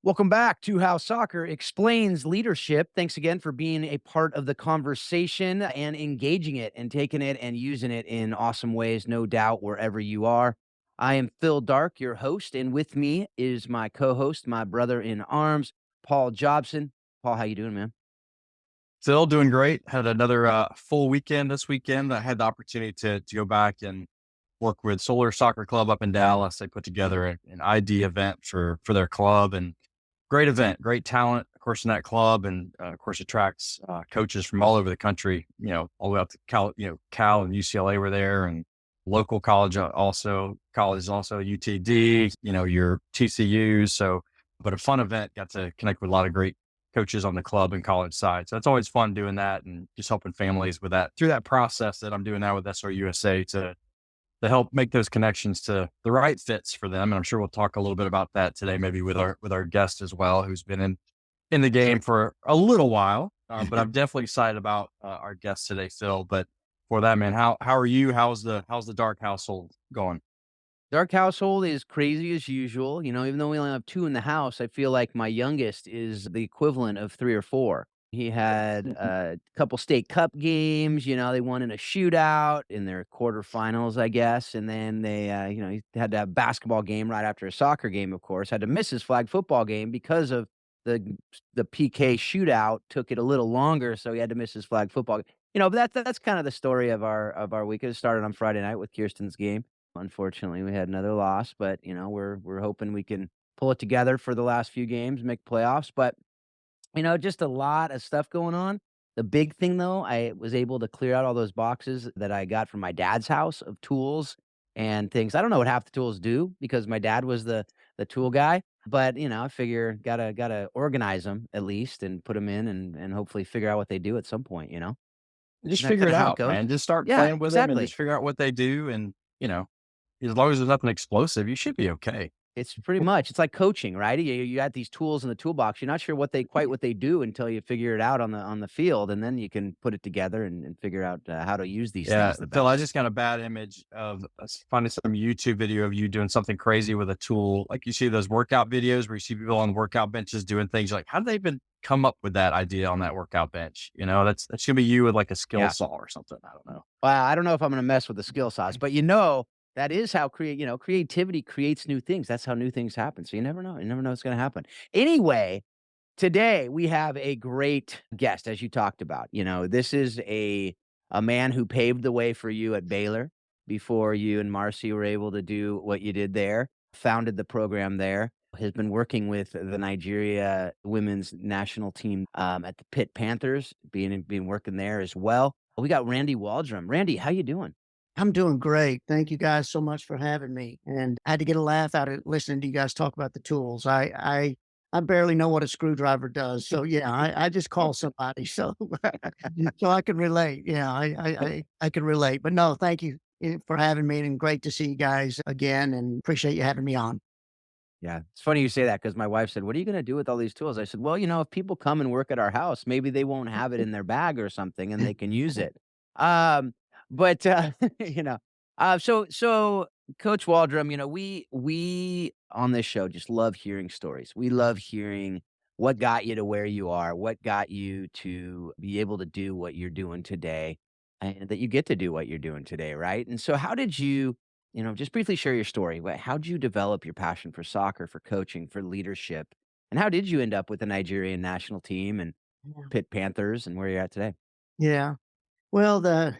Welcome back to How Soccer Explains Leadership. Thanks again for being a part of the conversation and engaging it and taking it and using it in awesome ways, no doubt, wherever you are. I am Phil Dark, your host, and with me is my co-host, my brother in arms, Paul Jobson. Paul, how you doing, man? Still doing great. Had another full weekend this weekend. I had the opportunity to go back and work with Solar Soccer Club up in Dallas. They put together an ID event for their club, and great event, great talent, of course, in that club, and of course attracts coaches from all over the country. All the way up to Cal. Cal and UCLA were there, and local colleges also UTD. Your TCU. So, but a fun event. Got to connect with a lot of great coaches on the club and college side. So it's always fun doing that and just helping families with that through that process that I'm doing now with SRUSA to help make those connections to the right fits for them. And I'm sure we'll talk a little bit about that today, maybe with our guest as well, who's been in the game for a little while. But I'm definitely excited about our guest today, Phil. But for that, man, how are you? How's the Dark household going? Dark household is crazy as usual. Even though we only have two in the house, I feel like my youngest is the equivalent of three or four. He had a couple state cup games. They won in a shootout in their quarterfinals, I guess. And then he had to have a basketball game right after a soccer game, of course. Had to miss his flag football game because of the PK shootout. Took it a little longer, so he had to miss his flag football. But that's kind of the story of our week. It started on Friday night with Kirsten's game. Unfortunately, we had another loss, but, we're hoping we can pull it together for the last few games, make playoffs, but, just a lot of stuff going on. The big thing, though, I was able to clear out all those boxes that I got from my dad's house of tools and things. I don't know what half the tools do because my dad was the tool guy, but, I figure gotta organize them at least and put them in and hopefully figure out what they do at some point, you know? Just Isn't that figure it kinda how it out, goes? man. Just start Yeah, playing with them and just exactly. figure out what they do. And, as long as there's nothing explosive, you should be okay. It's pretty much it's like coaching, right? You got these tools in the toolbox. You're not sure what they do until you figure it out on the field, and then you can put it together and figure out, how to use these Yeah, things the Phil, I best. just got a bad image of finding some YouTube video of you doing something crazy with a tool. Like you see those workout videos where you see people on workout benches doing things. You're like, how did they even come up with that idea on that workout bench? That's gonna be you with like a skill Yeah. saw or something. I don't know. Well, I don't know if I'm gonna mess with the skill sauce, but, that is how creativity creates new things. That's how new things happen, so you never know. You never know what's gonna happen. Anyway, today, we have a great guest, as you talked about. This is a man who paved the way for you at Baylor before you and Marcy were able to do what you did there, founded the program there, has been working with the Nigeria women's national team, at the Pitt Panthers, being working there as well. We got Randy Waldrum. Randy, how you doing? I'm doing great. Thank you guys so much for having me. And I had to get a laugh out of listening to you guys talk about the tools. I barely know what a screwdriver does. So yeah, I just call somebody. So so I can relate. Yeah, I can relate. But no, thank you for having me and great to see you guys again and appreciate you having me on. Yeah, it's funny you say that because my wife said, "What are you gonna do with all these tools?" I said, "Well, if people come and work at our house, maybe they won't have it in their bag or something, and they can use it." Um, but, you know, so Coach Waldrum, we on this show just love hearing stories. We love hearing what got you to where you are, what got you to be able to do what you're doing today, and that you get to do what you're doing today, right? And so how did you just briefly share your story. How'd you develop your passion for soccer, for coaching, for leadership? And how did you end up with the Nigerian national team and Yeah. Pitt Panthers and where you're at today? Yeah. Well,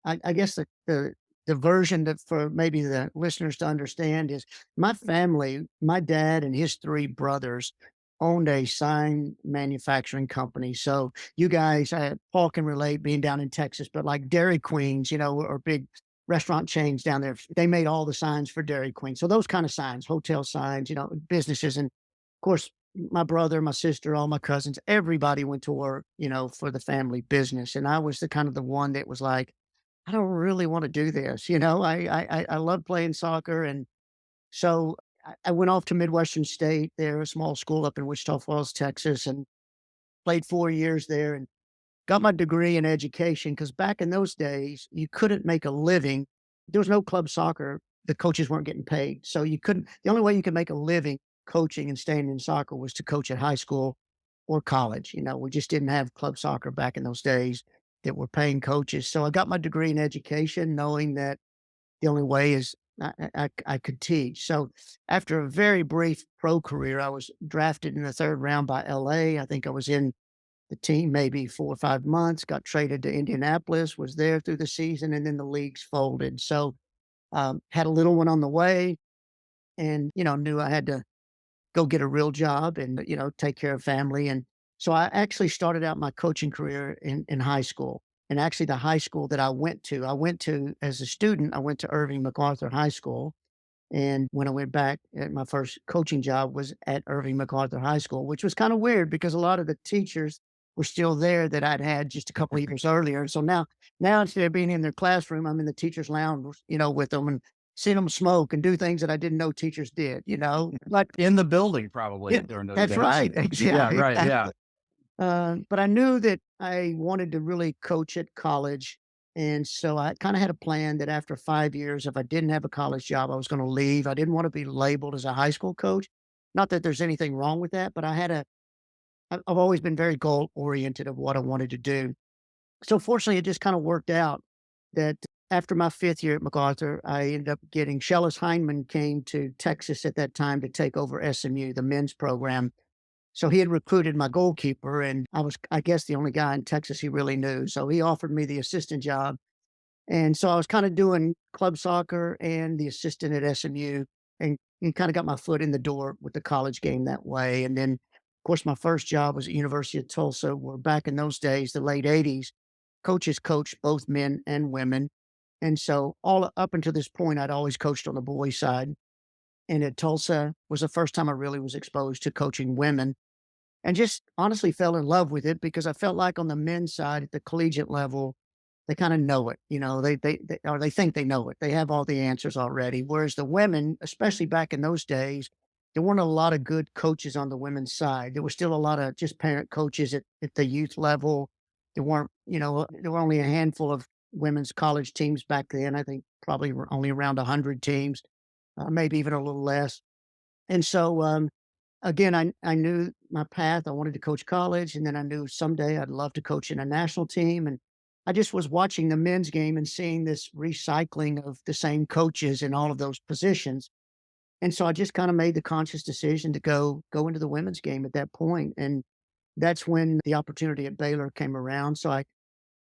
I guess the version that for maybe the listeners to understand is my family, my dad and his three brothers owned a sign manufacturing company. So you guys, Paul can relate being down in Texas, but like Dairy Queens, or big restaurant chains down there, they made all the signs for Dairy Queen. So those kind of signs, hotel signs, businesses. And of course, my brother, my sister, all my cousins, everybody went to work, for the family business. And I was the kind of the one that was like, I don't really want to do this. I love playing soccer. And so I went off to Midwestern State there, a small school up in Wichita Falls, Texas, and played 4 years there and got my degree in education. Cause back in those days, you couldn't make a living. There was no club soccer. The coaches weren't getting paid. So you couldn't, the only way you could make a living coaching and staying in soccer was to coach at high school or college. We just didn't have club soccer back in those days that were paying coaches. So I got my degree in education, knowing that the only way is I could teach. So after a very brief pro career, I was drafted in the third round by LA. I think I was in the team maybe 4 or 5 months, got traded to Indianapolis, was there through the season, and then the leagues folded. So had a little one on the way and, knew I had to go get a real job and, take care of family. And so I actually started out my coaching career in high school. And actually, the high school that I went to as a student, I went to Irving MacArthur High School. And when I went back, my first coaching job was at Irving MacArthur High School, which was kind of weird because a lot of the teachers were still there that I'd had just a couple of years earlier. And so now instead of being in their classroom, I'm in the teachers' lounge, with them and seeing them smoke and do things that I didn't know teachers did. Like, In the building probably yeah, during those that's days. right. Yeah, Exactly. right, yeah. But I knew that I wanted to really coach at college. And so I kind of had a plan that after 5 years, if I didn't have a college job, I was going to leave. I didn't want to be labeled as a high school coach. Not that there's anything wrong with that, but I've always been very goal oriented of what I wanted to do. So fortunately, it just kind of worked out that after my fifth year at MacArthur, I ended up getting Shellis Heineman came to Texas at that time to take over SMU, the men's program. So he had recruited my goalkeeper, and I was, I guess, the only guy in Texas he really knew. So he offered me the assistant job. And so I was kind of doing club soccer and the assistant at SMU and kind of got my foot in the door with the college game that way. And then, of course, my first job was at University of Tulsa, where back in those days, the late 80s, coaches coached both men and women. And so all up until this point, I'd always coached on the boys' side. And at Tulsa was the first time I really was exposed to coaching women and just honestly fell in love with it because I felt like on the men's side at the collegiate level, they kind of know it. Or they think they know it. They have all the answers already. Whereas the women, especially back in those days, there weren't a lot of good coaches on the women's side. There were still a lot of just parent coaches at the youth level. There were only a handful of women's college teams back then. I think probably were only around 100 teams, maybe even a little less. And so, again, I knew my path. I wanted to coach college, and then I knew someday I'd love to coach in a national team. And I just was watching the men's game and seeing this recycling of the same coaches in all of those positions. And so I just kind of made the conscious decision to go into the women's game at that point. And that's when the opportunity at Baylor came around.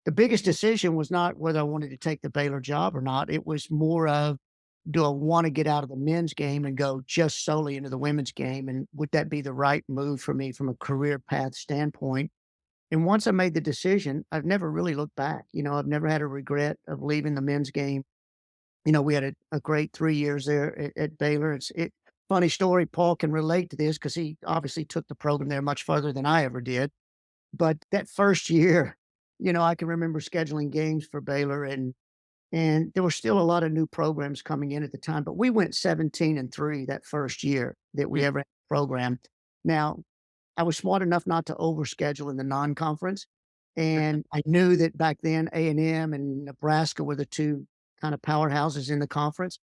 The biggest decision was not whether I wanted to take the Baylor job or not. It was more of, do I want to get out of the men's game and go just solely into the women's game? And would that be the right move for me from a career path standpoint? And once I made the decision, I've never really looked back. I've never had a regret of leaving the men's game. We had a great 3 years there at Baylor. Funny story. Paul can relate to this because he obviously took the program there much further than I ever did. But that first year, I can remember scheduling games for Baylor and there were still a lot of new programs coming in at the time, but we went 17-3 that first year that we ever had a program. Now, I was smart enough not to overschedule in the non-conference, and I knew that back then A&M and Nebraska were the two kind of powerhouses in the conference,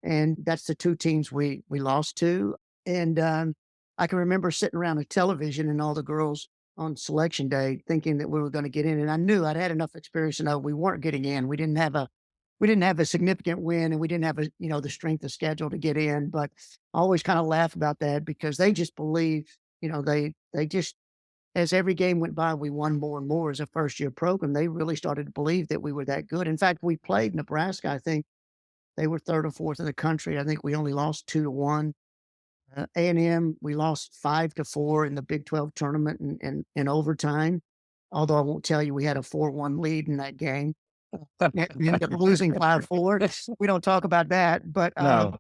and that's the two teams we lost to. And I can remember sitting around a television and all the girls on selection day thinking that we were going to get in, and I knew I'd had enough experience to know we weren't getting in. We didn't have a significant win and we didn't have the strength of schedule to get in, but I always kind of laugh about that because they just believe, they just, as every game went by, we won more and more as a first year program. They really started to believe that we were that good. In fact, we played Nebraska. I think they were third or fourth in the country. I think we only lost 2-1. A&M, we lost 5-4 in the Big 12 tournament in overtime. Although I won't tell you, we had a 4-1 lead in that game. We ended up losing 5-4. We don't talk about that, but, No.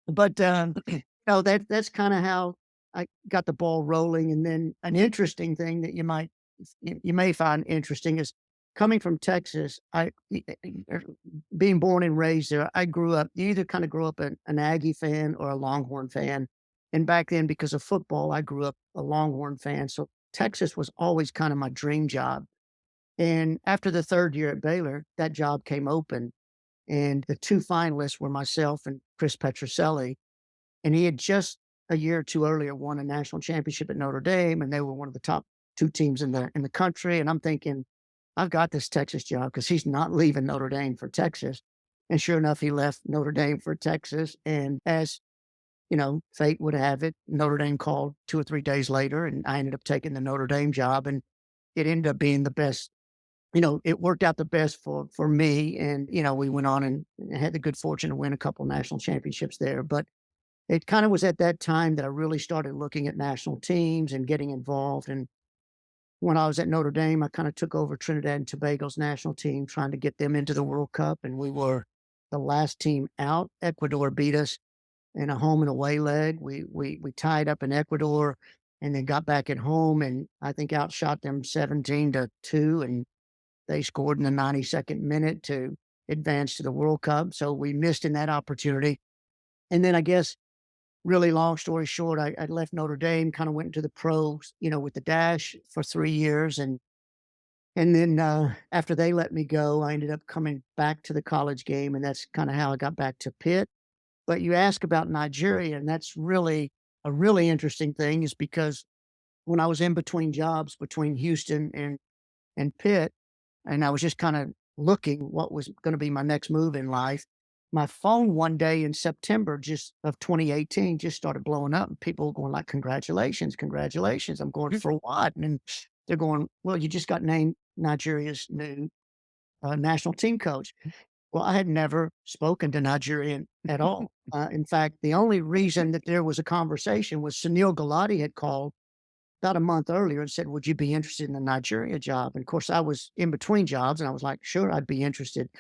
that's kinda how I got the ball rolling, and then an interesting thing that you may find interesting is coming from Texas, being born and raised there, I grew up you either kinda grew up an Aggie fan or a Longhorn fan, and back then, because of football, I grew up a Longhorn fan, so Texas was always kinda my dream job. And after the third year at Baylor, that job came open, and the two finalists were myself and Chris Petroselli, and he had just a year or two earlier won a national championship at Notre Dame, and they were one of the top two teams in the country. And I'm thinking, I've got this Texas job because he's not leaving Notre Dame for Texas. And sure enough, he left Notre Dame for Texas. And as fate would have it, Notre Dame called 2 or 3 days later, and I ended up taking the Notre Dame job, and it ended up being the best. It worked out the best for me, and we went on and had the good fortune to win a couple national championships there. But it kind of was at that time that I really started looking at national teams and getting involved. And when I was at Notre Dame, I kind of took over Trinidad and Tobago's national team, trying to get them into the World Cup, and we were the last team out. Ecuador beat us in a home and away leg. We tied up in Ecuador and then got back at home, and I think outshot them 17-2, and they scored in the 92nd minute to advance to the World Cup. So we missed in that opportunity. And then I guess, really long story short, I left Notre Dame, kind of went into the pros, with the Dash for 3 years. And then after they let me go, I ended up coming back to the college game. And that's kind of how I got back to Pitt. But you ask about Nigeria, and that's really a really interesting thing, is because when I was in between jobs between Houston and Pitt, and I was just kind of looking what was going to be my next move in life. My phone one day in September just of 2018 just started blowing up, and people going like, "Congratulations, congratulations!" I'm going, "For what?" And then they're going, "Well, you just got named Nigeria's new national team coach." Well, I had never spoken to Nigerian at all. In fact, the only reason that there was a conversation was Sunil Gulati had called about a month earlier and said, "Would you be interested in the Nigeria job?" And of course, I was in between jobs, and I was like, "Sure, I'd be interested."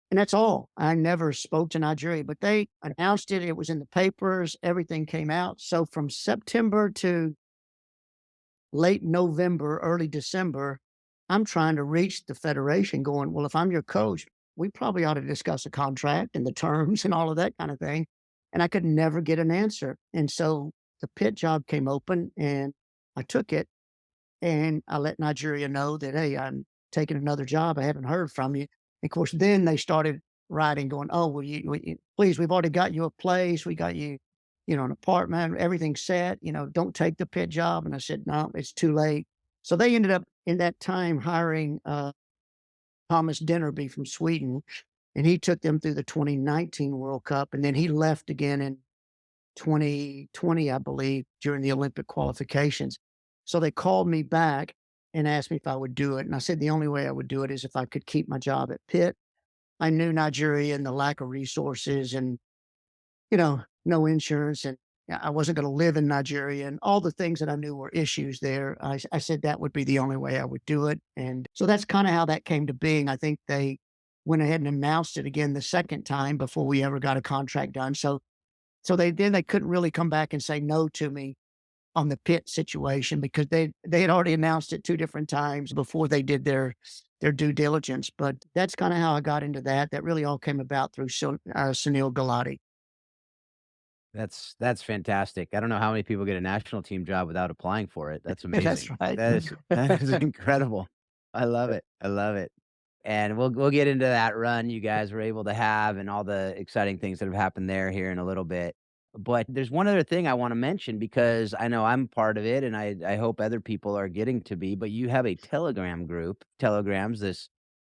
And that's all. I never spoke to Nigeria, but they announced it. It was in the papers. Everything came out. So from September to late November, early December, I'm trying to reach the federation going, "Well, if I'm your coach, we probably ought to discuss a contract and the terms and all of that kind of thing." And I could never get an answer. And so the Pitt job came open, and I took it, and I let Nigeria know that, "Hey, I'm taking another job. I haven't heard from you." Of course, then they started writing, going, "Oh, well, please, we've already got you a place. We got you, an apartment, everything's set. Don't take the Pitt job." And I said, "No, it's too late." So they ended up in that time hiring Thomas Dinnerby from Sweden, and he took them through the 2019 World Cup, and then he left again in 2020, I believe, during the Olympic qualifications. So they called me back and asked me if I would do it. And I said the only way I would do it is if I could keep my job at Pitt. I knew Nigeria and the lack of resources and, no insurance. And I wasn't going to live in Nigeria and all the things that I knew were issues there. I said that would be the only way I would do it. And so that's kind of how that came to being. I think they went ahead and announced it again the second time before we ever got a contract done. So they couldn't really come back and say no to me on the Pitt situation because they had already announced it 2 different times before they did their due diligence. But that's kinda how I got into that. That really all came about through Sunil Gulati. That's fantastic. I don't know how many people get a national team job without applying for it. That's That's amazing. right. That is incredible. I love it. I love it. And we'll get into that run you guys were able to have and all the exciting things that have happened there here in a little bit. But there's one other thing I wanna mention because I know I'm part of it, and I hope other people are getting to be, but you have a Telegram group. Telegram's this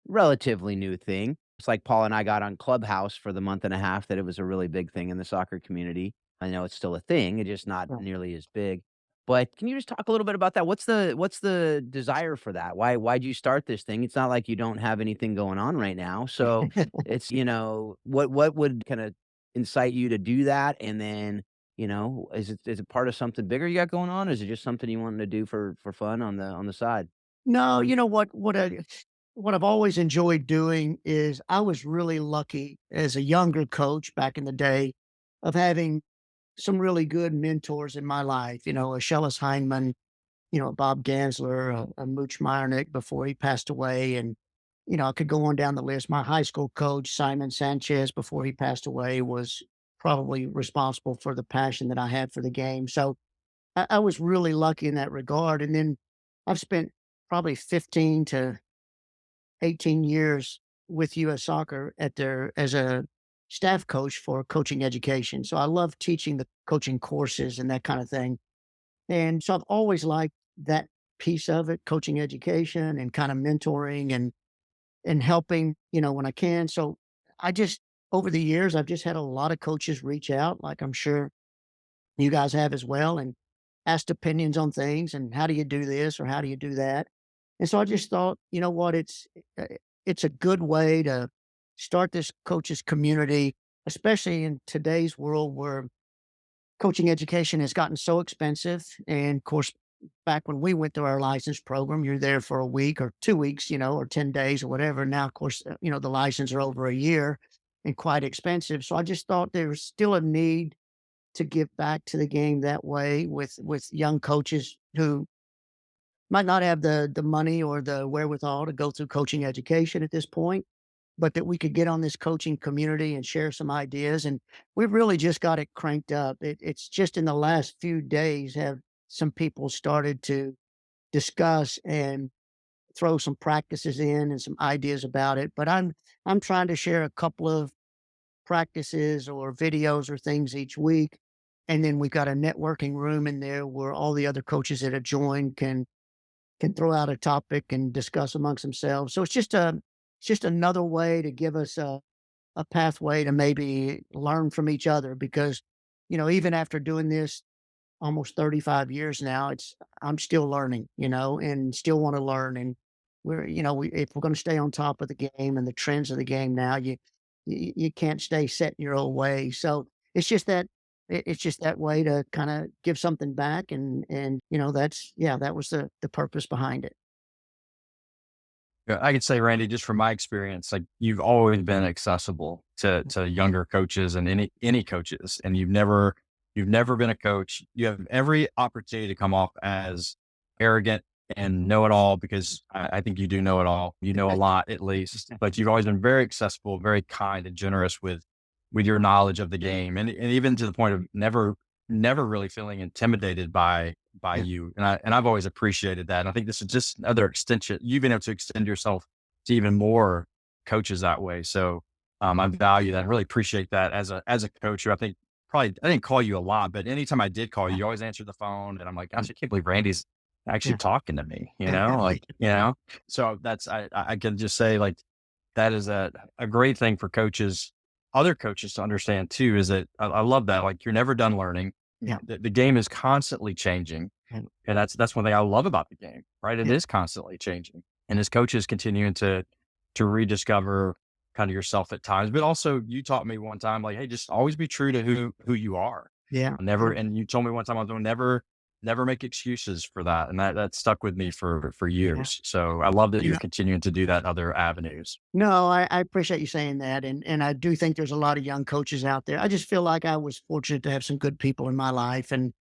relatively new thing. It's like Paul and I got on Clubhouse for the month and a half that it was a really big thing in the soccer community. I know it's still a thing, it's just not nearly as big. But can you just talk a little bit about that? What's the desire for that? Why'd you start this thing? It's not like you don't have anything going on right now. So it's, what would kinda incite you to do that? And then, is it part of something bigger you got going on? Or is it just something you wanted to do for fun on the side? No, you know what I've always enjoyed doing is I was really lucky as a younger coach back in the day of having some really good mentors in my life, a Shellis Heineman, Bob Gansler, a Mooch Meyernick before he passed away. And, I could go on down the list. My high school coach, Simon Sanchez, before he passed away, was probably responsible for the passion that I had for the game. So I was really lucky in that regard. And then I've spent probably 15 to 18 years with US Soccer as a staff coach for coaching education. So I love teaching the coaching courses and that kind of thing. And so I've always liked that piece of it, coaching education and kind of mentoring and helping, when I can. So I just over the years, I've just had a lot of coaches reach out, like I'm sure you guys have as well, and asked opinions on things and how do you do this or how do you do that. And so I just thought, you know what, uh, it's a good way to start this coaches community, especially in today's world where coaching education has gotten so expensive. And of course, back when we went through our license program, you're there for a week or 2 weeks, or 10 days or whatever. Now, of course, the license are over a year and quite expensive. So I just thought there was still a need to give back to the game that way with young coaches who might not have the money or the wherewithal to go through coaching education at this point, but that we could get on this coaching community and share some ideas. And we've really just got it cranked up. It's just in the last few days have some people started to discuss and throw some practices in and some ideas about it. But I'm trying to share a couple of practices or videos or things each week. And then we've got a networking room in there where all the other coaches that have joined can throw out a topic and discuss amongst themselves. So it's just another way to give us a pathway to maybe learn from each other because, even after doing this almost 35 years now, I'm still learning, and still want to learn. And if we're going to stay on top of the game and the trends of the game now, you can't stay set in your old way. So it's just that it's just that way to kind of give something back. And, that was the purpose behind it. Yeah, I could say, Randy, just from my experience, like you've always been accessible to younger coaches and any coaches, and you've never been a coach. You have every opportunity to come off as arrogant and know it all because I think you do know it all. You know a lot at least, but you've always been very accessible, very kind and generous with your knowledge of the game, and even to the point of never really feeling intimidated by you. And I've always appreciated that. And I think this is just another extension. You've been able to extend yourself to even more coaches that way. So I value that. I really appreciate that as a coach who I think probably I didn't call you a lot, but anytime I did call you, you always answered the phone. And I'm like, gosh, I can't believe Randy's actually Yeah. talking to me, So I can just say like that is a great thing for coaches, other coaches to understand too, is that I love that. Like you're never done learning. Yeah. The game is constantly changing. And And that's one thing I love about the game, right? It yeah. is constantly changing. And as coaches continuing to rediscover kind of yourself at times, but also you taught me one time, like, hey, just always be true to who you are. Yeah. Never, and you told me one time I was going never make excuses for that. And that stuck with me for Yeah. years. So I love that you're Yeah. continuing to do that in other avenues. No, I appreciate you saying that, and I do think there's a lot of young coaches out there. I just feel like I was fortunate to have some good people in my life, and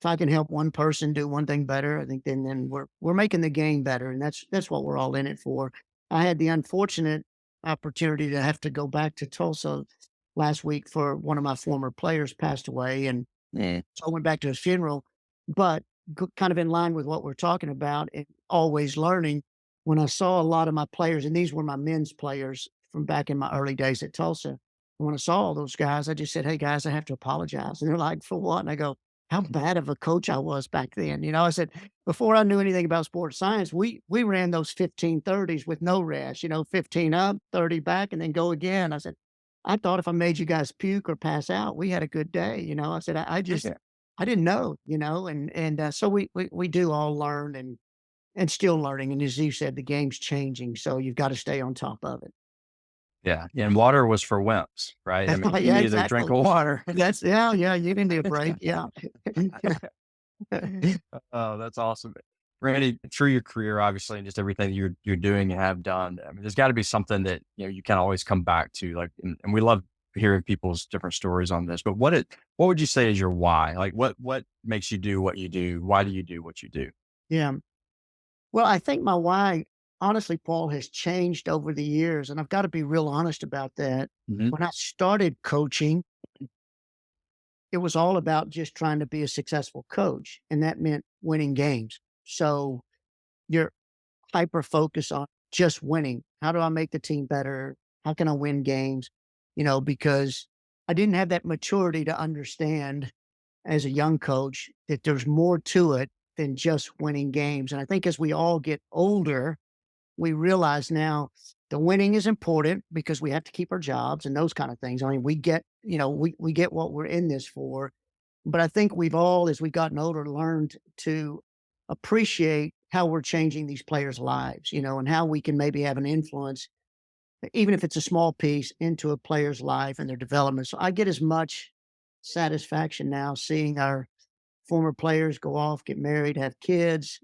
if I can help one person do one thing better, I think then we're making the game better, and that's what we're all in it for. I had the unfortunate opportunity to have to go back to Tulsa last week for one of my former players passed away, and Yeah. so I went back to his funeral, but kind of in line with what we're talking about and always learning. When I saw a lot of my players, and these were my men's players from back in my early days at Tulsa. And when I saw all those guys, I just said, "Hey guys, I have to apologize." And they're like, "For what?" And I go, "How bad of a coach I was back then." I said, before I knew anything about sports science, we ran those 15-30s with no rest, 15 up, 30 back, and then go again. I said, I thought if I made you guys puke or pass out, we had a good day. I said, I just, Yeah. I didn't know, and so we do all learn and still learning. And as you said, the game's changing, so you've got to stay on top of it. Yeah. And water was for wimps, right? I mean, you Yeah, needed a drink exactly. of water. Yeah. You didn't need a break. Yeah. Oh, that's awesome. Randy, through your career, obviously, and just everything you're doing and have done, I mean, there's got to be something that you can always come back to. Like, and we love hearing people's different stories on this. But what would you say is your why? Like, what makes you do what you do? Why do you do what you do? Yeah. Well, I think my why, honestly, Paul, has changed over the years, and I've got to be real honest about that. Hmm. When I started coaching, it was all about just trying to be a successful coach, and that meant winning games. So you're hyper focused on just winning. How do I make the team better? How can I win games? because I didn't have that maturity to understand as a young coach that there's more to it than just winning games. And I think as we all get older, we realize now the winning is important because we have to keep our jobs and those kind of things. I mean, we get what we're in this for. But I think we've all, as we've gotten older, learned to appreciate how we're changing these players' lives, and how we can maybe have an influence, even if it's a small piece, into a player's life and their development. So I get as much satisfaction now seeing our former players go off, get married, have kids.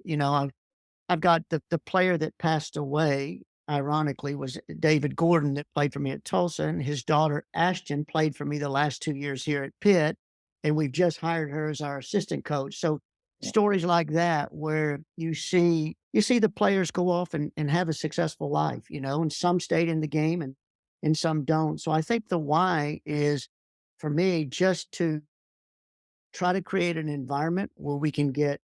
I've got the player that passed away, ironically, was David Gordon that played for me at Tulsa, and his daughter Ashton played for me the last 2 years here at Pitt, and we've just hired her as our assistant coach. So stories like that where you see the players go off and have a successful life, and some stayed in the game and some don't. So I think the why is for me just to try to create an environment where we can get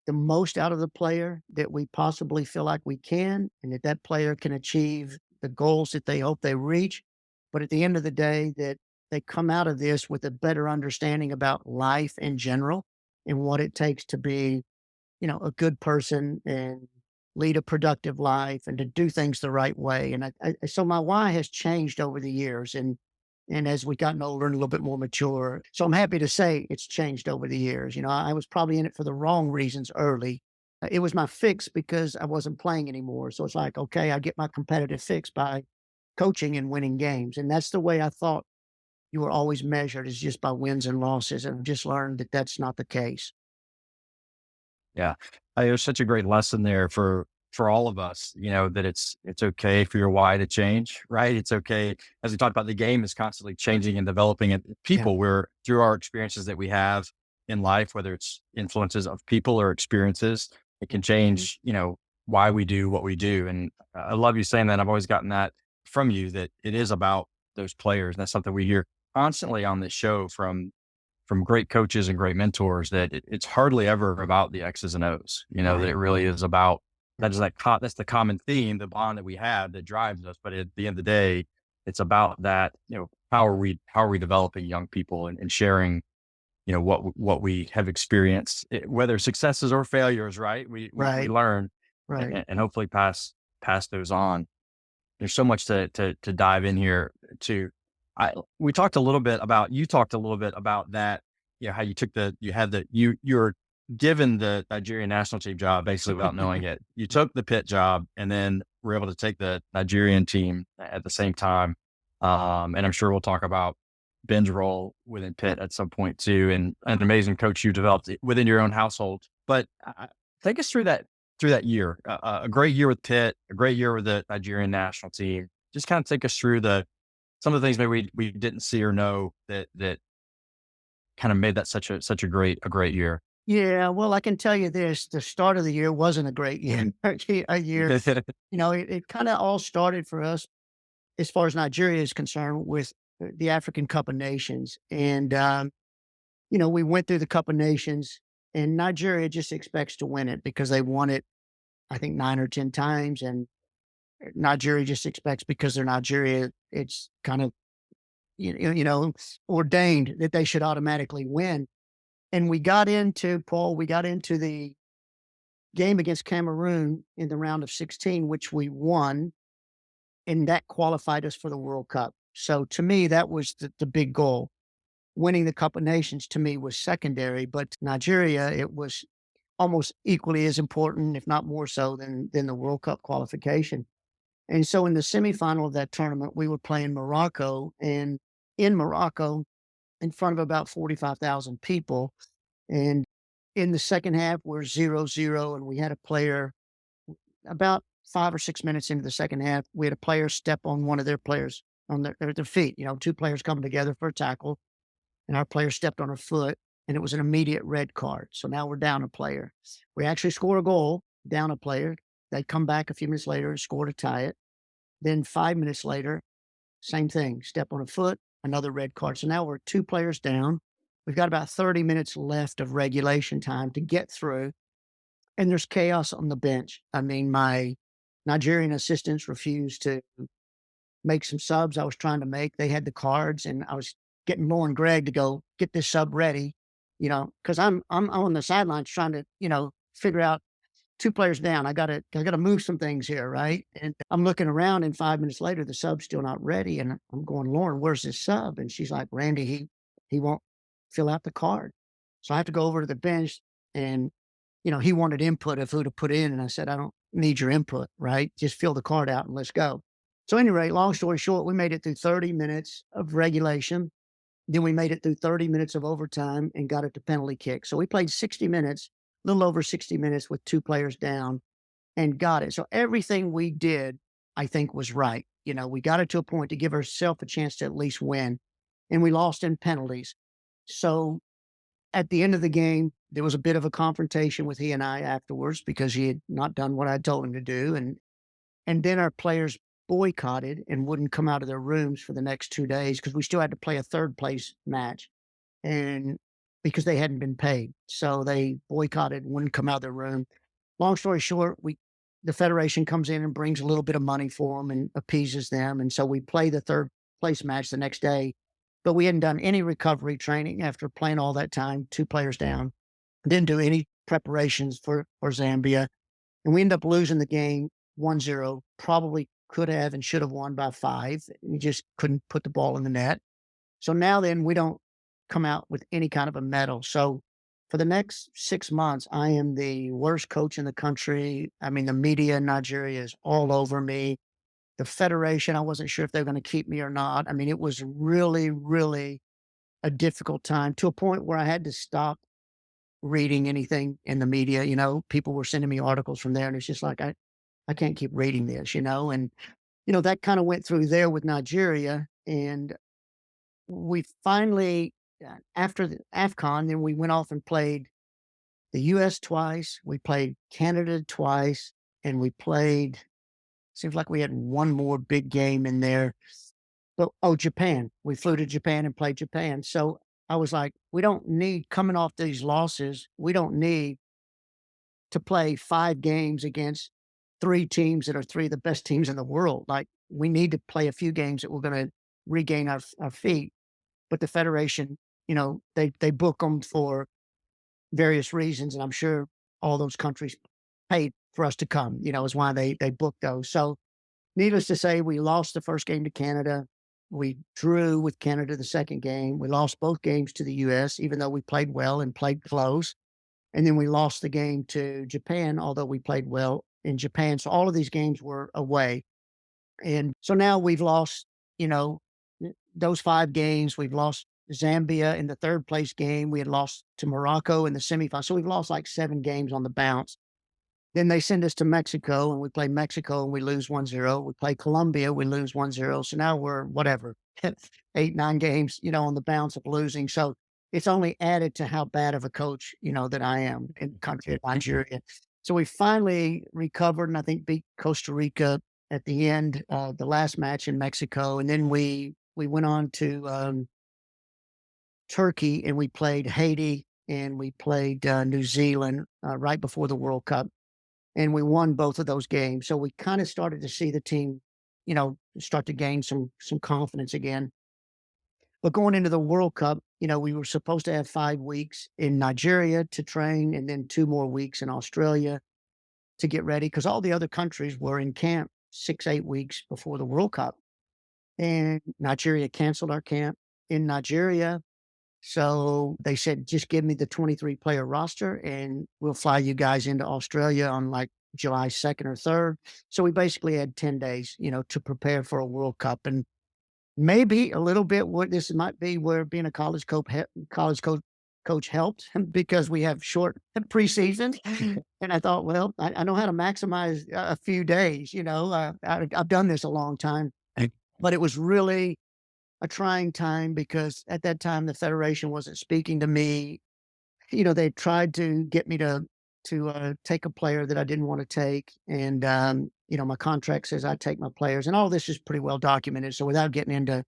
the most out of the player that we possibly feel like we can, and that player can achieve the goals that they hope they reach. But at the end of the day, that they come out of this with a better understanding about life in general and what it takes to be, a good person and lead a productive life and to do things the right way. And so my why has changed over the years, and as we gotten older and a little bit more mature. So I'm happy to say it's changed over the years. I was probably in it for the wrong reasons early. It was my fix because I wasn't playing anymore. So it's like, okay, I get my competitive fix by coaching and winning games. And that's the way I thought you were always measured, is just by wins and losses. And I've just learned that that's not the case. Yeah. It was such a great lesson there for all of us, that it's okay for your why to change, right? It's okay. As we talked about, the game is constantly changing and developing, and Yeah. people, we're through our experiences that we have in life, whether it's influences of people or experiences, it can Mhm. change, why we do what we do. And I love you saying that. I've always gotten that from you, that it is about those players. And that's something we hear constantly on this show from great coaches and great mentors, that it's hardly ever about the X's and O's, that Right. it really is about that's the common theme, the bond that we have that drives us. But at the end of the day, it's about that, how are we developing young people and sharing, what we have experienced, whether successes or failures, right? We Right. learn Right. and hopefully pass those on. There's so much to dive in here too. We talked a little bit about, you talked a little bit about that, how you were given the Nigerian national team job basically without knowing it. You took the Pitt job and then were able to take the Nigerian team at the same time. And I'm sure we'll talk about Ben's role within Pitt at some point too, and an amazing coach you developed within your own household. But take us through that year, a great year with Pitt, a great year with the Nigerian national team. Just kind of take us through some of the things maybe we didn't see or know that kind of made that such a great year. Yeah, well, I can tell you this, the start of the year wasn't a great year. A year, it kind of all started for us as far as Nigeria is concerned with the African Cup of Nations. And, we went through the Cup of Nations, and Nigeria just expects to win it because they won it, I think, 9 or 10 times. And Nigeria just expects, because they're Nigeria, it's kind of, ordained that they should automatically win. And we got into the game against Cameroon in the round of 16, which we won, and that qualified us for the World Cup. So to me, that was the big goal. Winning the Cup of Nations to me was secondary, but Nigeria, it was almost equally as important, if not more so, than the World Cup qualification. And so in the semifinal of that tournament, we were playing Morocco, and in Morocco, in front of about 45,000 people. And in the second half, we're 0-0, and we had a player about 5 or 6 minutes into the second half, we had a player step on one of their players on their feet, 2 players coming together for a tackle, and our player stepped on her foot, and it was an immediate red card. So now we're down a player. We actually score a goal, down a player. They come back a few minutes later and score to tie it. Then 5 minutes later, same thing, step on a foot, another red card. So now we're 2 players down. We've got about 30 minutes left of regulation time to get through, and there's chaos on the bench. I mean, my Nigerian assistants refuse to make some subs I was trying to make. They had the cards, and I was getting Lauren Gregg to go get this sub ready, because I'm on the sidelines trying to, figure out 2 players down. I gotta move some things here, right? And I'm looking around, and 5 minutes later, the sub's still not ready, and I'm going, "Lauren, where's this sub?" And she's like, "Randy, he won't fill out the card." So I have to go over to the bench, and, he wanted input of who to put in, and I said, "I don't need your input, right? Just fill the card out and let's go." So anyway, long story short, we made it through 30 minutes of regulation. Then we made it through 30 minutes of overtime and got it to penalty kick. So we played 60 minutes, a little over 60 minutes with 2 players down and got it. So everything we did, I think, was right. We got it to a point to give ourselves a chance to at least win, and we lost in penalties. So at the end of the game, there was a bit of a confrontation with he and I afterwards because he had not done what I told him to do, and then our players boycotted and wouldn't come out of their rooms for the next 2 days because we still had to play a third place match, and because they hadn't been paid. So they boycotted and wouldn't come out of their room. Long story short, the federation comes in and brings a little bit of money for them and appeases them, and so we play the third place match the next day, but we hadn't done any recovery training after playing all that time, 2 players down. Didn't do any preparations for Zambia, and we ended up losing the game 1-0. Probably could have and should have won by 5. We just couldn't put the ball in the net. So now then we don't come out with any kind of a medal. So for the next 6 months, I am the worst coach in the country. I mean, the media in Nigeria is all over me. The federation, I wasn't sure if they were going to keep me or not. I mean, it was really, really a difficult time to a point where I had to stop reading anything in the media. People were sending me articles from there, and it's just like, I can't keep reading this, and, that kind of went through there with Nigeria. And we finally, after the AFCON, then we went off and played the US twice, we played Canada twice, and we played, seems like we had one more big game in there. But, oh, Japan. We flew to Japan and played Japan. So I was like, we don't need, coming off these losses, we don't need to play 5 games against 3 teams that are 3 of the best teams in the world. Like, we need to play a few games that we're gonna regain our feet. But the federation, they book them for various reasons, and I'm sure all those countries paid for us to come, is why they booked those. So, needless to say, we lost the first game to Canada. We drew with Canada the second game. We lost both games to the US, even though we played well and played close. And then we lost the game to Japan, although we played well in Japan. So all of these games were away. And so now we've lost, those 5 games. We've lost Zambia in the third place game. We had lost to Morocco in the semifinal. So we've lost like 7 games on the bounce. Then they send us to Mexico, and we play Mexico and we lose 1-0. We play Colombia, we lose 1-0. So now we're whatever, 8, 9 games, on the bounce of losing. So it's only added to how bad of a coach, that I am in the country of Nigeria. So we finally recovered and I think beat Costa Rica at the end, the last match in Mexico. And then we went on to Turkey, and we played Haiti, and we played New Zealand right before the World Cup, and we won both of those games. So we kind of started to see the team, start to gain some confidence again. But going into the World Cup, we were supposed to have 5 weeks in Nigeria to train, and then 2 more weeks in Australia to get ready, because all the other countries were in camp 6, 8 weeks before the World Cup. And Nigeria canceled our camp in Nigeria. So they said, just give me the 23-player roster and we'll fly you guys into Australia on like July 2nd or 3rd. So we basically had 10 days, to prepare for a World Cup. And maybe a little bit what this might be where being a college coach helped because we have short preseason. And I thought, well, I know how to maximize a few days, I've done this a long time, but it was really a trying time because at that time the federation wasn't speaking to me. They tried to get me to take a player that I didn't want to take, and my contract says I take my players, and all this is pretty well documented. So without getting into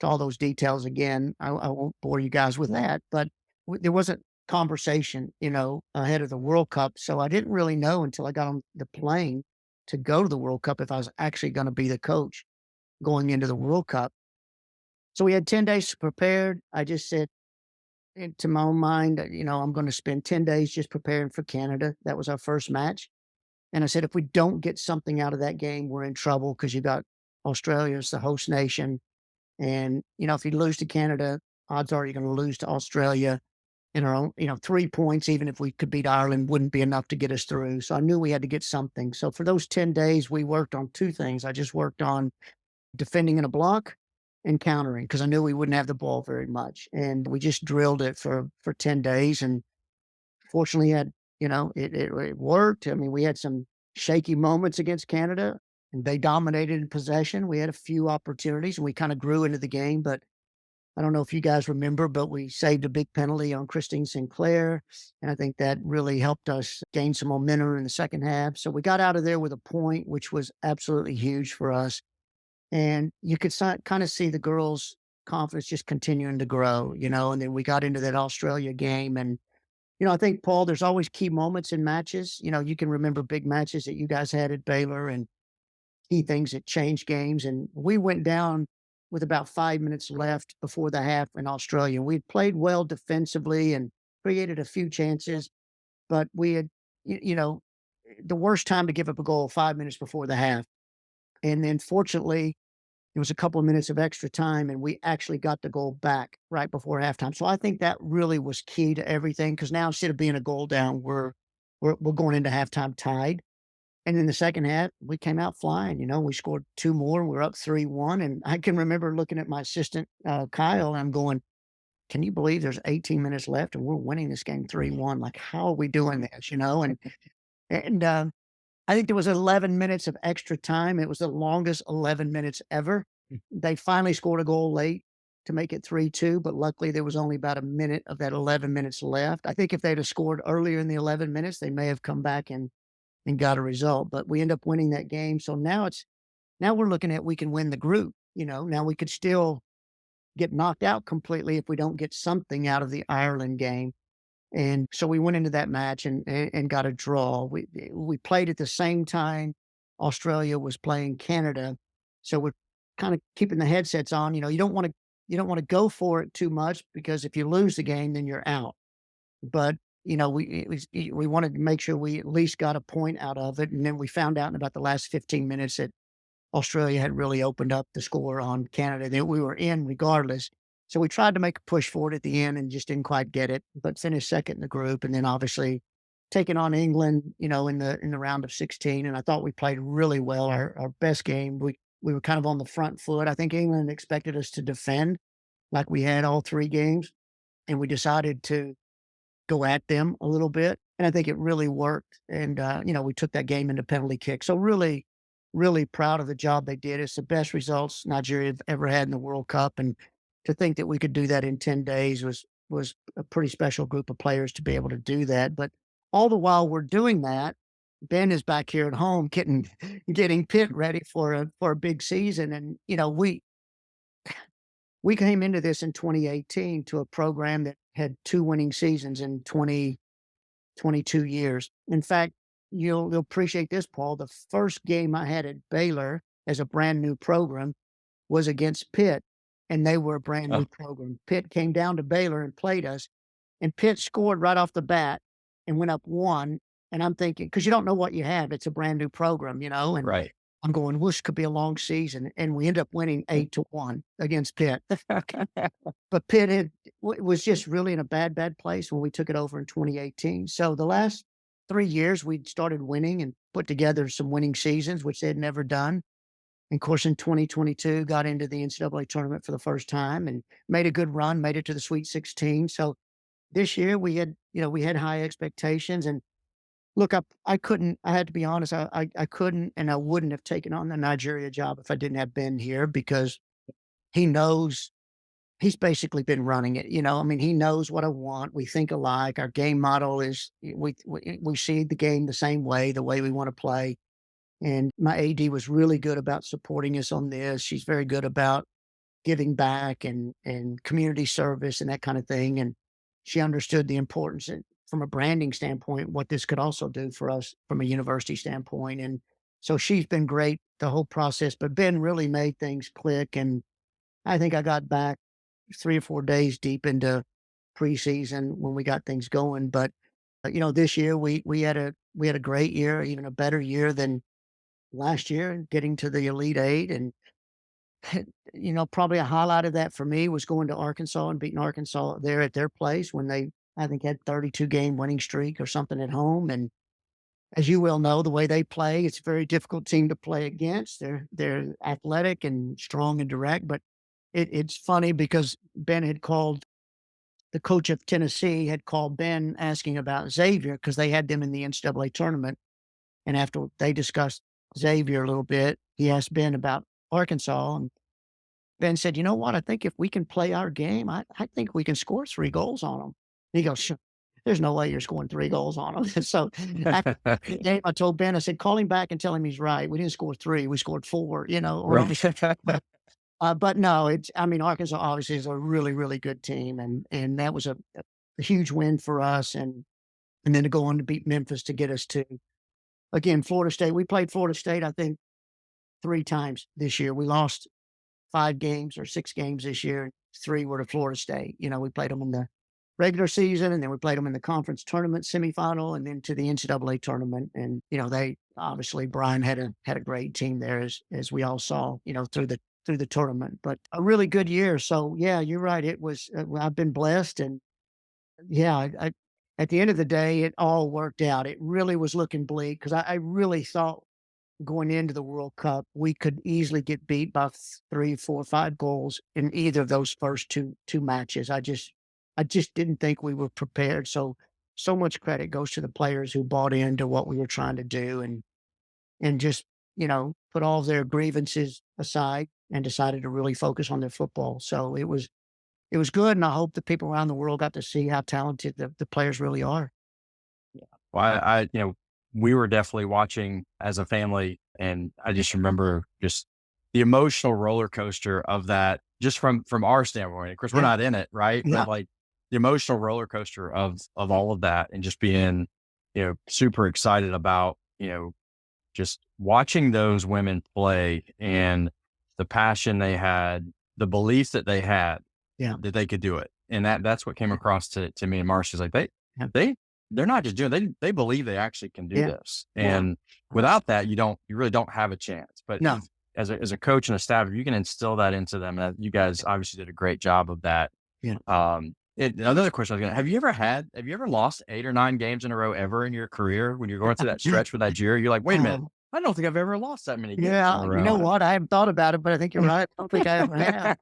all those details again, I won't bore you guys with that. But there wasn't conversation, ahead of the World Cup, so I didn't really know until I got on the plane to go to the World Cup if I was actually going to be the coach. going into the World Cup. So we had 10 days to prepare. I just said into my own mind, I'm going to spend 10 days just preparing for Canada. That was our first match. And I said, if we don't get something out of that game, we're in trouble because you got Australia as the host nation. And, if you lose to Canada, odds are you're going to lose to Australia in our own, 3 points, even if we could beat Ireland, wouldn't be enough to get us through. So I knew we had to get something. So for those 10 days, we worked on two things. I just worked on defending in a block and countering because I knew we wouldn't have the ball very much. And we just drilled it for 10 days. And fortunately, it worked. I mean, we had some shaky moments against Canada and they dominated in possession. We had a few opportunities and we kind of grew into the game, but I don't know if you guys remember, but we saved a big penalty on Christine Sinclair. And I think that really helped us gain some momentum in the second half. So we got out of there with a point, which was absolutely huge for us. And you could kind of see the girls' confidence just continuing to grow, and then we got into that Australia game. And, I think, Paul, there's always key moments in matches. You can remember big matches that you guys had at Baylor and key things that changed games. And we went down with about 5 minutes left before the half in Australia. We'd played well defensively and created a few chances, but we had, the worst time to give up a goal 5 minutes before the half. And then fortunately, it was a couple of minutes of extra time, and we actually got the goal back right before halftime. So I think that really was key to everything because now instead of being a goal down, we're going into halftime tied. And in the second half, we came out flying. We scored two more. We're up 3-1. And I can remember looking at my assistant, Kyle, and I'm going, can you believe there's 18 minutes left and we're winning this game 3-1? Like, how are we doing this? And I think there was 11 minutes of extra time. It was the longest 11 minutes ever. They finally scored a goal late to make it 3-2, but luckily there was only about a minute of that 11 minutes left. I think if they'd have scored earlier in the 11 minutes, they may have come back and got a result, but we end up winning that game. So now we're looking at we can win the group. Now we could still get knocked out completely if we don't get something out of the Ireland game. And so we went into that match and got a draw. We played at the same time Australia was playing Canada. So we're kind of keeping the headsets on. You don't want to go for it too much because if you lose the game, then you're out. But we wanted to make sure we at least got a point out of it. And then we found out in about the last 15 minutes that Australia had really opened up the score on Canada that we were in regardless. So we tried to make a push for it at the end and just didn't quite get it, but finished second in the group. And then obviously taking on England, in the round of 16. And I thought we played really well. Our best game. We were kind of on the front foot. I think England expected us to defend like we had all three games. And we decided to go at them a little bit, and I think it really worked. And, we took that game into penalty kick. So really, really proud of the job they did. It's the best results Nigeria have ever had in the World Cup, and to think that we could do that in 10 days was a pretty special group of players to be able to do that. But all the while we're doing that, Ben is back here at home getting Pitt ready for a big season. And, we came into this in 2018 to a program that had two winning seasons in 22 years. In fact, you'll appreciate this, Paul. The first game I had at Baylor as a brand new program was against Pitt, and they were a brand Oh, new program. Pitt came down to Baylor and played us, and Pitt scored right off the bat and went up one. And I'm thinking, because you don't know what you have, it's a brand new program, and right. I'm going, "This could be a long season," and we end up winning 8-1 against Pitt. But Pitt was just really in a bad, bad place when we took it over in 2018. So the last 3 years, we'd started winning and put together some winning seasons, which they'd never done. And of course, in 2022, got into the NCAA tournament for the first time and made a good run, made it to the Sweet 16. So this year we had high expectations. And look, I had to be honest, I couldn't and I wouldn't have taken on the Nigeria job if I didn't have Ben here because he knows he's basically been running it. I mean, he knows what I want. We think alike. Our game model is we see the game the same way, the way we want to play. And my AD was really good about supporting us on this. She's very good about giving back and community service and that kind of thing. And she understood the importance from a branding standpoint, what this could also do for us from a university standpoint. And So she's been great the whole process, but Ben really made things click. And I think I got back 3 or 4 days deep into preseason when we got things going. But this year we had a great year, even a better year than last year, getting to the Elite Eight. And probably a highlight of that for me was going to Arkansas and beating Arkansas there at their place when they, I think, had 32-game winning streak or something at home. And as you well know, the way they play, it's a very difficult team to play against. They're athletic and strong and direct, but it's funny because Ben had called the coach of Tennessee had called Ben asking about Xavier because they had them in the NCAA tournament. And after they discussed Xavier a little bit, he asked Ben about Arkansas. And Ben said, "You know what? I think if we can play our game, I think we can score 3 goals on them." He goes, "Sure. There's no way you're scoring 3 goals on them." So after the game, I told Ben, I said, "Call him back and tell him he's right. We didn't score three, we scored four, or Right. but no, I mean, Arkansas obviously is a really, really good team. And that was a huge win for us. And then to go on to beat Memphis to get us to, again, Florida State. We played Florida State, I think, 3 times this year. We lost 5 games or 6 games this year. And 3 were to Florida State. We played them in the regular season, and then we played them in the conference tournament semifinal, and then to the NCAA tournament. And they obviously, Brian had a great team there, as we all saw, through the tournament. But a really good year. So yeah, you're right. It was. I've been blessed, and yeah, at the end of the day, it all worked out. It really was looking bleak because I really thought going into the World Cup, we could easily get beat by 3, 4, 5 goals in either of those first two matches. I just didn't think we were prepared. So much credit goes to the players who bought into what we were trying to do, and just put all their grievances aside and decided to really focus on their football. So it was good, and I hope that people around the world got to see how talented the players really are. Well, we were definitely watching as a family, and I just remember just the emotional roller coaster of that, just from our standpoint. Of course, we're Yeah, not in it, right? yeah, But like the emotional roller coaster of all of that, and just being, super excited about, just watching those women play and the passion they had, the belief that they had yeah, that they could do it. And that's what came across to me and Marcia's like, yeah, they, they're not just doing they believe they actually can do yeah, this. yeah. And without that, you really don't have a chance. But No, as a coach and a staff, if you can instill that into them, that you guys obviously did a great job of that. yeah. Another question I was gonna, have you ever lost 8 or 9 games in a row ever in your career when you're going through that stretch with Nigeria? You're like, wait a minute, Um, I don't think I've ever lost that many games in yeah, a you know row. what? I haven't thought about it, but I think you're right. I don't think I ever have.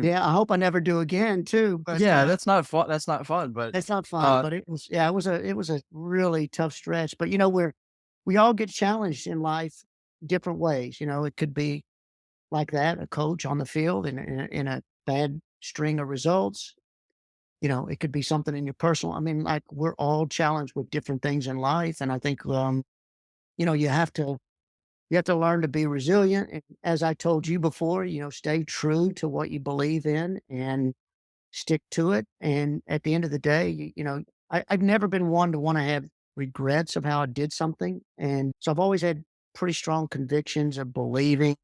Yeah, I hope I never do again too. But Yeah, that's not fun. That's not fun. But that's not fun. uh, But it was a really tough stretch. But we all get challenged in life different ways. It could be like that, a coach on the field in a bad string of results. It could be something in your personal. I mean, like, we're all challenged with different things in life, and I think you have to learn to be resilient. And as I told you before, stay true to what you believe in and stick to it. And at the end of the day, I've never been one to want to have regrets of how I did something. And so I've always had pretty strong convictions of believing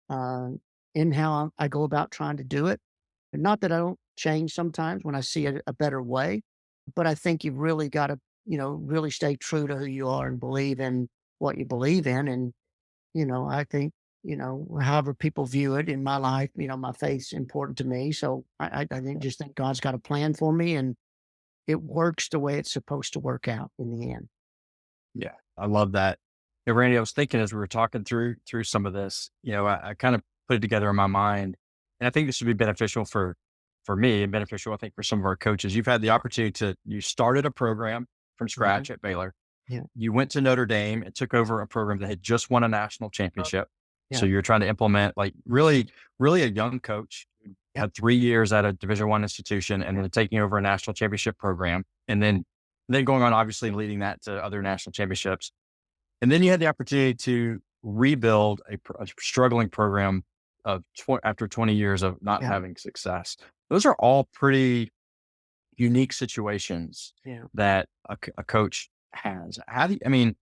uh, in how I go about trying to do it. And not that I don't change sometimes when I see a better way, but I think you've really got to, really stay true to who you are and believe in what you believe in. And I think, however people view it in my life, my faith's important to me. So I think God's got a plan for me, and it works the way it's supposed to work out in the end. yeah, I love that. Yeah, Randy, I was thinking as we were talking through some of this, I kind of put it together in my mind, and I think this would be beneficial for me and beneficial, I think, for some of our coaches. You've had the opportunity you started a program from Mhm. scratch at Baylor. Yeah. You went to Notre Dame and took over a program that had just won a national championship. Yeah. So you're trying to implement, like, really, really a young coach who Yeah. had 3 years at a Division I institution and then taking over a national championship program, and then going on, obviously, and leading that to other national championships. And then you had the opportunity to rebuild a struggling program after 20 years of not Yeah. having success. Those are all pretty unique situations Yeah. that a coach has. How do you, I mean,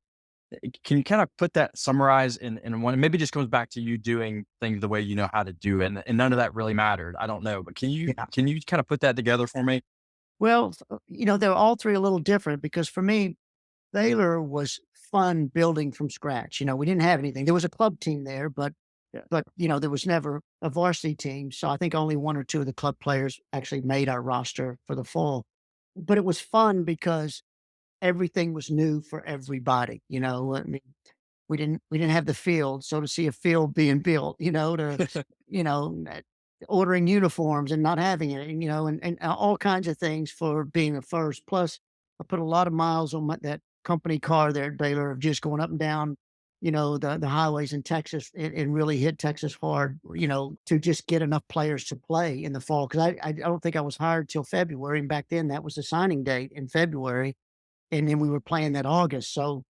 Can you kind of put that summarize in one, maybe just goes back to you doing things the way you know how to do it, and none of that really mattered. I don't know, but Yeah. can you kind of put that together for me? Well, they're all three a little different because for me, Baylor was fun building from scratch. We didn't have anything. There was a club team there, but Yeah. there was never a varsity team. So I think only one or two of the club players actually made our roster for the fall. But it was fun because everything was new for everybody. I mean, we didn't have the field, so to see a field being built, you know, uh, ordering uniforms and not having it, and all kinds of things for being a first. Plus, I put a lot of miles on that company car there at Baylor of just going up and down, the highways in Texas and really hit Texas hard, to just get enough players to play in the fall. Because I don't think I was hired till February, and back then that was the signing date in February, and then we were playing that August. So,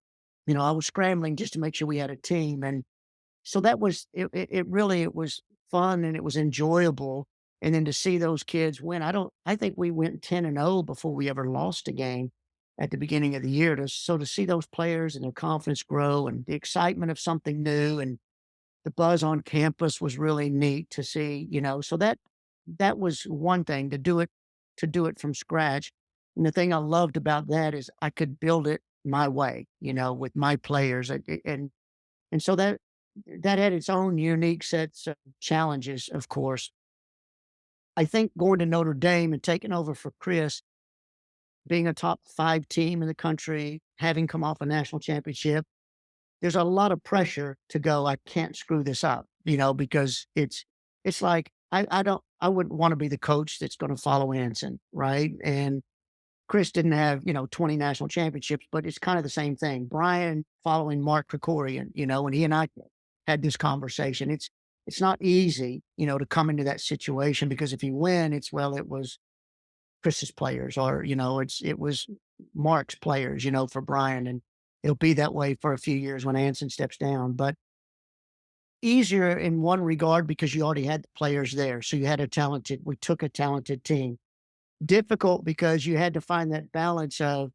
I was scrambling just to make sure we had a team, and so that was it was fun and it was enjoyable, and then to see those kids win, I think we went 10-0 before we ever lost a game at the beginning of the year, to see those players and their confidence grow and the excitement of something new and the buzz on campus was really neat to see, so that was one thing to do it from scratch. And the thing I loved about that is I could build it my way, with my players. And so that had its own unique sets of challenges, of course. I think going to Notre Dame and taking over for Chris, being a top 5 team in the country, having come off a national championship, there's a lot of pressure to go, "I can't screw this up," because it's like I wouldn't wanna be the coach that's gonna follow Anson, right? And Chris didn't have, 20 national championships, but it's kind of the same thing. Brian following Mark Krikorian, and he and I had this conversation. It's not easy, to come into that situation because if you win, it was Chris's players or, it was Mark's players, for Brian. And it'll be that way for a few years when Anson steps down. But easier in one regard because you already had the players there. So we took a talented team. Difficult because you had to find that balance of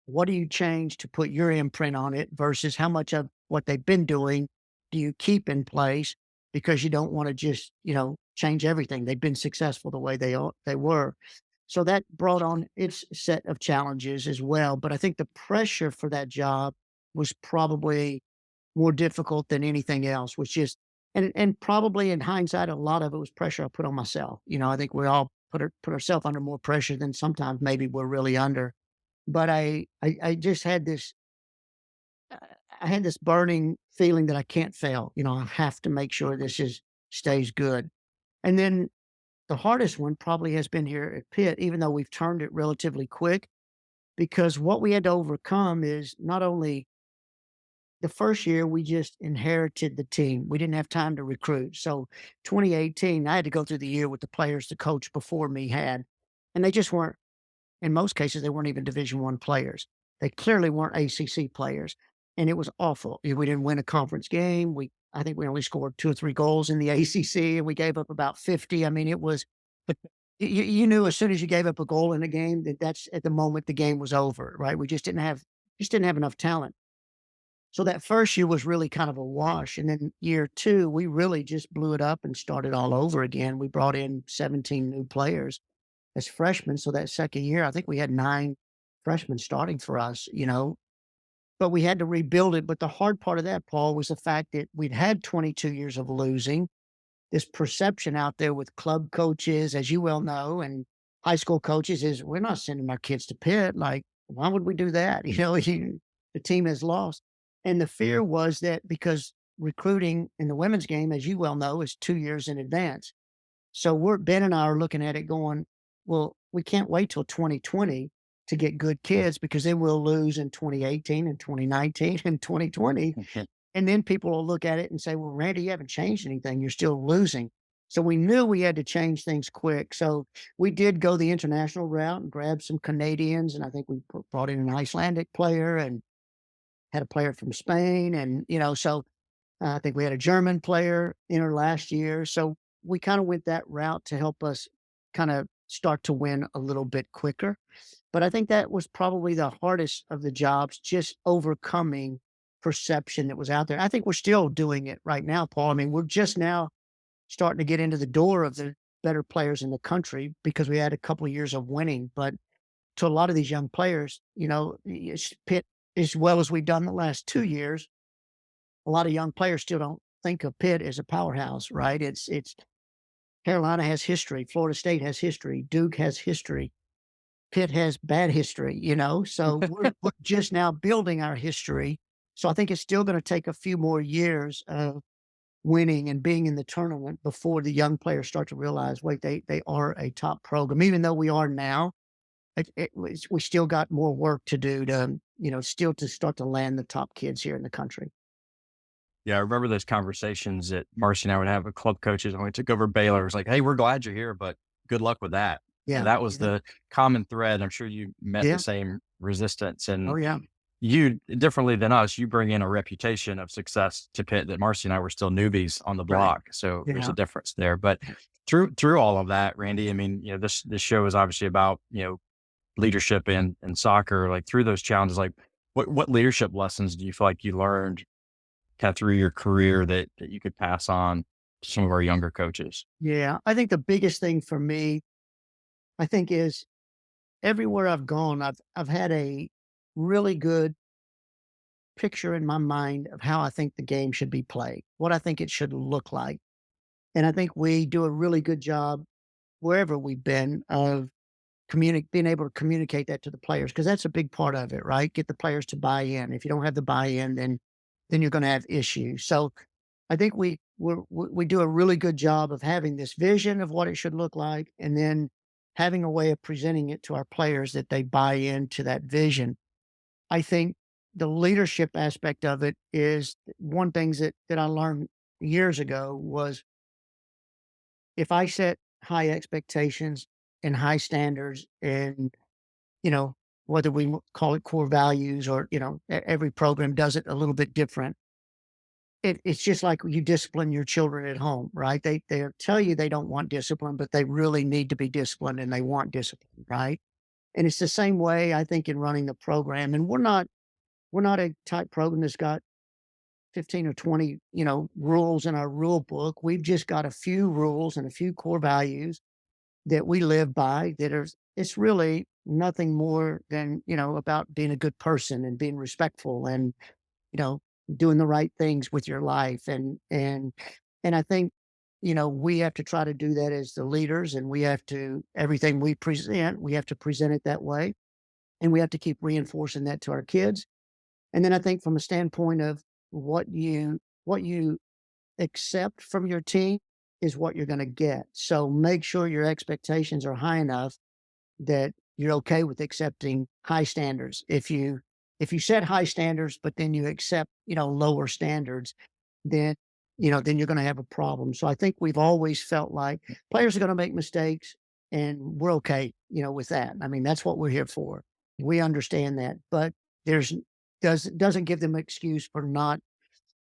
what do you change to put your imprint on it versus how much of what they've been doing do you keep in place because you don't want to just, change everything. They've been successful the way they were. So that brought on its set of challenges as well. But I think the pressure for that job was probably more difficult than anything else, which is and probably in hindsight, a lot of it was pressure I put on myself. I think we all put ourselves under more pressure than sometimes maybe we're really under. But I just had uh, I had this burning feeling that I can't fail. I have to make sure stays good. And then the hardest one probably has been here at Pitt, even though we've turned it relatively quick, because what we had to overcome is not only the first year we just inherited the team. We didn't have time to recruit. So 2018, I had to go through the year with the players the coach before me had, and they just weren't. In most cases, they weren't even Division One players. They clearly weren't ACC players, and it was awful. We didn't win a conference game. I think we only scored 2 or 3 goals in the ACC, and we gave up about 50. I mean, it was you knew as soon as you gave up a goal in a game that's at the moment the game was over, right? We just didn't have enough talent. So that first year was really kind of a wash, and then year 2, we really just blew it up and started all over again. We brought in 17 new players as freshmen. So that second year, I think we had 9 freshmen starting for us, but we had to rebuild it. But the hard part of that, Paul, was the fact that we'd had 22 years of losing. This perception out there with club coaches, as you well know, and high school coaches is we're not sending our kids to Pitt. Like, why would we do that? The team has lost. And the fear was that because recruiting in the women's game, as you well know, is 2 years in advance. So Ben and I are looking at it going, well, we can't wait till 2020 to get good kids because then we'll lose in 2018 and 2019 and 2020. And then people will look at it and say, well, Randy, you haven't changed anything. You're still losing. So we knew we had to change things quick. So we did go the international route and grab some Canadians. And I think we brought in an Icelandic player and had a player from Spain. And, so I think we had a German player enter last year. So we kind of went that route to help us kind of start to win a little bit quicker. But I think that was probably the hardest of the jobs, just overcoming perception that was out there. I think we're still doing it right now, Paul. I mean, we're just now starting to get into the door of the better players in the country because we had a couple of years of winning. But to a lot of these young players, Pitt, as well as we've done the last 2 years, a lot of young players still don't think of Pitt as a powerhouse, right? It's Carolina has history, Florida State has history, Duke has history, Pitt has bad history, So we're just now building our history. So I think it's still going to take a few more years of winning and being in the tournament before the young players start to realize, wait, they are a top program. Even though we are now, we still got more work to do to, still to start to land the top kids here in the country. Yeah, I remember those conversations that Marcy and I would have with club coaches when we took over Baylor. It was like, "Hey, we're glad you're here, but good luck with that." And Yeah. that was Yeah. the common thread. I'm sure you met the Yeah. same resistance. Oh, And yeah. you, differently than us, you bring in a reputation of success to Pitt that Marcy and I were still newbies on the Right. block. So there's Yeah. a difference there. But through all of that, Randy, I mean, this show is obviously about, leadership in soccer. Like through those challenges, like what leadership lessons do you feel like you learned kind of through your career that you could pass on to some of our younger coaches? Yeah. I think the biggest thing for me, I think, is everywhere I've gone, I've had a really good picture in my mind of how I think the game should be played, what I think it should look like. And I think we do a really good job wherever we've been of being able to communicate that to the players because that's a big part of it, right? Get the players to buy in. If you don't have the buy-in, then you're going to have issues. So I think we do a really good job of having this vision of what it should look like, and then having a way of presenting it to our players that they buy into that vision. I think the leadership aspect of it is one things that I learned years ago was if I set high expectations and high standards and, you know, whether we call it core values or, every program does it a little bit different. It's just like you discipline your children at home, right? They tell you they don't want discipline, but they really need to be disciplined and they want discipline, right? And it's the same way I think in running the program. And we're not a type program that's got 15 or 20, rules in our rule book. We've just got a few rules and a few core values that we live by it's really nothing more than, about being a good person and being respectful and, you know, doing the right things with your life. And I think, we have to try to do that as the leaders and we have to, everything we present, we have to present it that way. And we have to keep reinforcing that to our kids. And then I think from a standpoint of what you accept from your team is what you're going to get. So make sure your expectations are high enough that you're okay with accepting high standards. If you set high standards, but then you accept, lower standards, then, then you're going to have a problem. So I think we've always felt like players are going to make mistakes and we're okay, with that. I mean, that's what we're here for. We understand that, but there's doesn't give them an excuse for not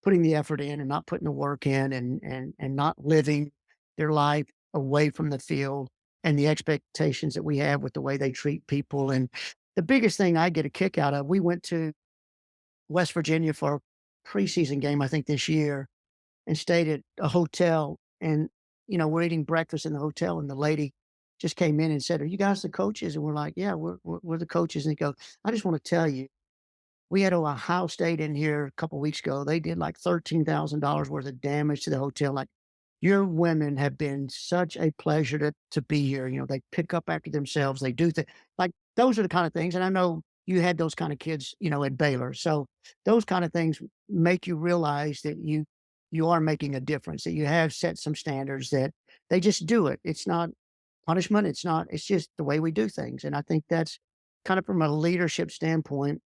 putting the effort in and not putting the work in and not living their life away from the field and the expectations that we have with the way they treat people. And the biggest thing I get a kick out of, we went to West Virginia for a preseason game, I think this year, and stayed at a hotel. And, we're eating breakfast in the hotel, and the lady just came in and said, "Are you guys the coaches?" And we're like, "Yeah, we're the coaches." And he goes, "I just want to tell you, we had Ohio State in here a couple weeks ago. They did like $13,000 worth of damage to the hotel. Like, your women have been such a pleasure to be here. They pick up after themselves. They do things like those are the kind of things. And I know you had those kind of kids, at Baylor. So those kind of things make you realize that you are making a difference, that you have set some standards that they just do it. It's not punishment. It's just the way we do things. And I think that's kind of from a leadership standpoint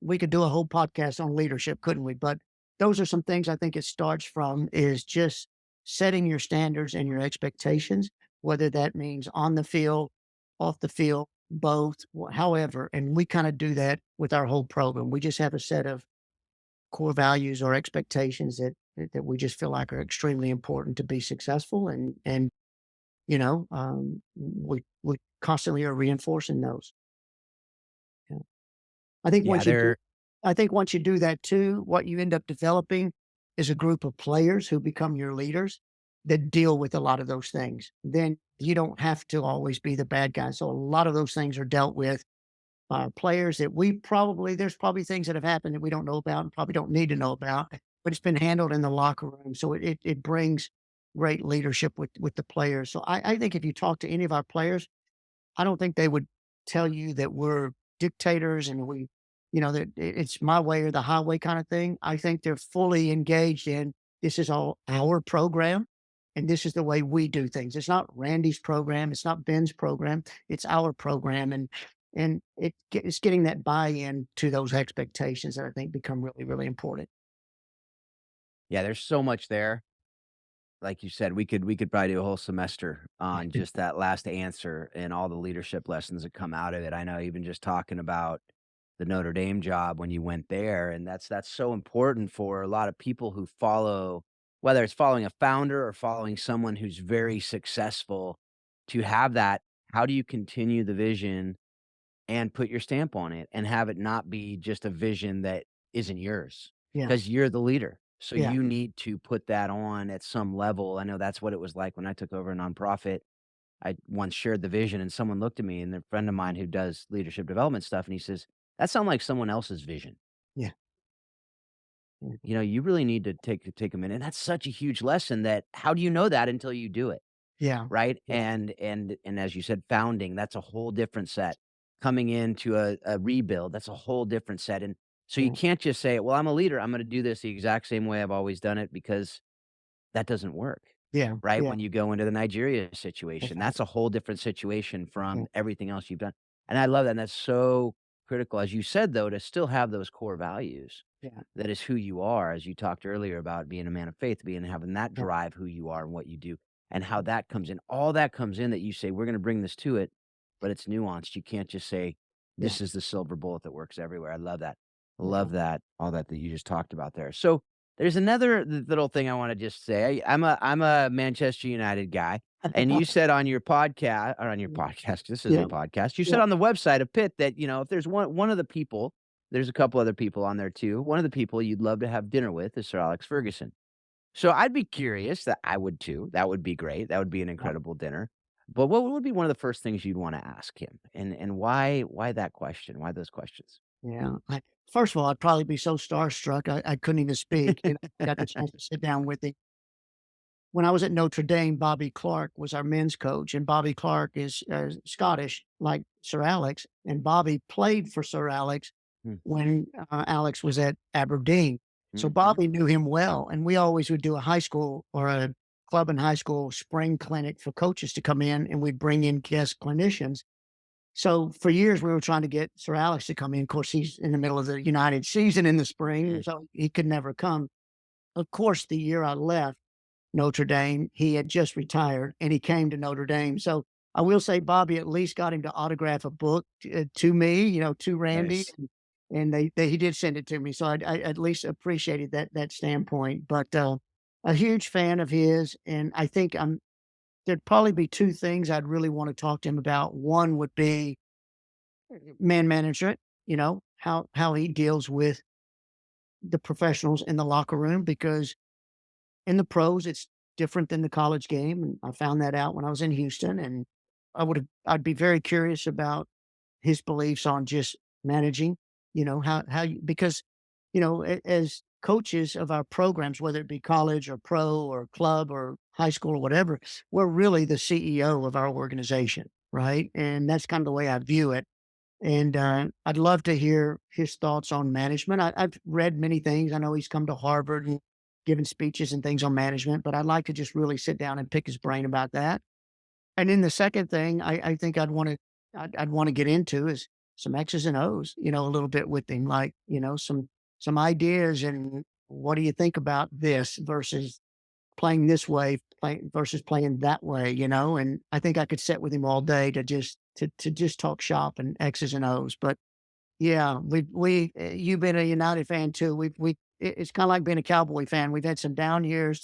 we could do a whole podcast on leadership, couldn't we? But those are some things I think it starts from is just setting your standards and your expectations, whether that means on the field, off the field, both, however. And we kind of do that with our whole program. We just have a set of core values or expectations that we just feel like are extremely important to be successful. And we constantly are reinforcing those. Yeah. I think Yeah, once you do they're I think once you do that too, what you end up developing is a group of players who become your leaders that deal with a lot of those things. Then you don't have to always be the bad guy. So a lot of those things are dealt with by players that there's probably things that have happened that we don't know about and probably don't need to know about, but it's been handled in the locker room. So it brings great leadership with the players. So I think if you talk to any of our players, I don't think they would tell you that we're dictators and that it's my way or the highway kind of thing. I think they're fully engaged in this is all our program and this is the way we do things. It's not Randy's program. It's not Ben's program. It's our program. And it's getting that buy-in to those expectations that I think become really, really important. Yeah, there's so much there. Like you said, we could probably do a whole semester on just that last answer and all the leadership lessons that come out of it. I know even just talking about the Notre Dame job when you went there, and that's so important for a lot of people who follow, whether it's following a founder or following someone who's very successful, to have that. How do you continue the vision and put your stamp on it and have it not be just a vision that isn't yours, Yeah. because you're the leader. So Yeah. you need to put that on at some level. I know that's what it was like when I took over a nonprofit. I once shared the vision and someone looked at me, and a friend of mine who does leadership development stuff, and he says, "That sounds like someone else's vision." Yeah. Yeah. You really need to take a minute. And that's such a huge lesson, that how do you know that until you do it? Yeah. Right? Yeah. And as you said, founding, that's a whole different set. Coming into a rebuild, that's a whole different set, and so you Yeah. can't just say, "Well, I'm a leader, I'm gonna do this the exact same way I've always done it," because that doesn't work, Yeah. right? Yeah. When you go into the Nigeria situation, that's Exactly. a whole different situation Yeah. from everything else you've done, and I love that, and that's so critical, as you said, though, to still have those core values. Yeah. That is who you are, as you talked earlier about being a man of faith, having that Yeah. drive who you are and what you do, and how that comes in. All that comes in, that you say, "We're gonna bring this to it," but it's nuanced. You can't just say, Yeah. "This is the silver bullet that works everywhere." I love that. Yeah. Love that, all that you just talked about there. So, there's another little thing I wanna just say. I'm a Manchester United guy, and you said on your podcast, or on your podcast, this is a Yeah. podcast, you said Yeah. on the website of Pitt that, if there's one of the people, there's a couple other people on there too. One of the people you'd love to have dinner with is Sir Alex Ferguson. So I'd be curious, that I would too. That would be great. That would be an Yeah. incredible dinner. But what would be one of the first things you'd wanna ask him? And why that question? Why those questions? Yeah. First of all, I'd probably be so starstruck I couldn't even speak. And I got the chance to sit down with him. When I was at Notre Dame, Bobby Clark was our men's coach, and Bobby Clark is Scottish, like Sir Alex, and Bobby played for Sir Alex Hmm, when Alex was at Aberdeen. So mhm, Bobby knew him well, and we always would do a high school or a club and high school spring clinic for coaches to come in, and we'd bring in guest clinicians. So for years, we were trying to get Sir Alex to come in. Of course, he's in the middle of the United season in the spring, mm, so he could never come. Of course, the year I left Notre Dame, he had just retired and he came to Notre Dame. So I will say Bobby at least got him to autograph a book to me, to Randy, nice. and he did send it to me. So I at least appreciated that standpoint. But a huge fan of his, and I think there'd probably be two things I'd really want to talk to him about. One would be man management, how he deals with the professionals in the locker room, because in the pros, it's different than the college game, and I found that out when I was in Houston, and I'd be very curious about his beliefs on just managing, how you because, as coaches of our programs, whether it be college or pro or club or high school or whatever, we're really the CEO of our organization, right? And that's kind of the way I view it. And I'd love to hear his thoughts on management. I've read many things. I know he's come to Harvard and given speeches and things on management, but I'd like to just really sit down and pick his brain about that. And then the second thing I think I'd want to get into is some X's and O's, a little bit with him, like some ideas and what do you think about this versus playing this way, versus playing that way, and I think I could sit with him all day to just talk shop and X's and O's. But yeah, you've been a United fan too. It's kind of like being a Cowboy fan. We've had some down years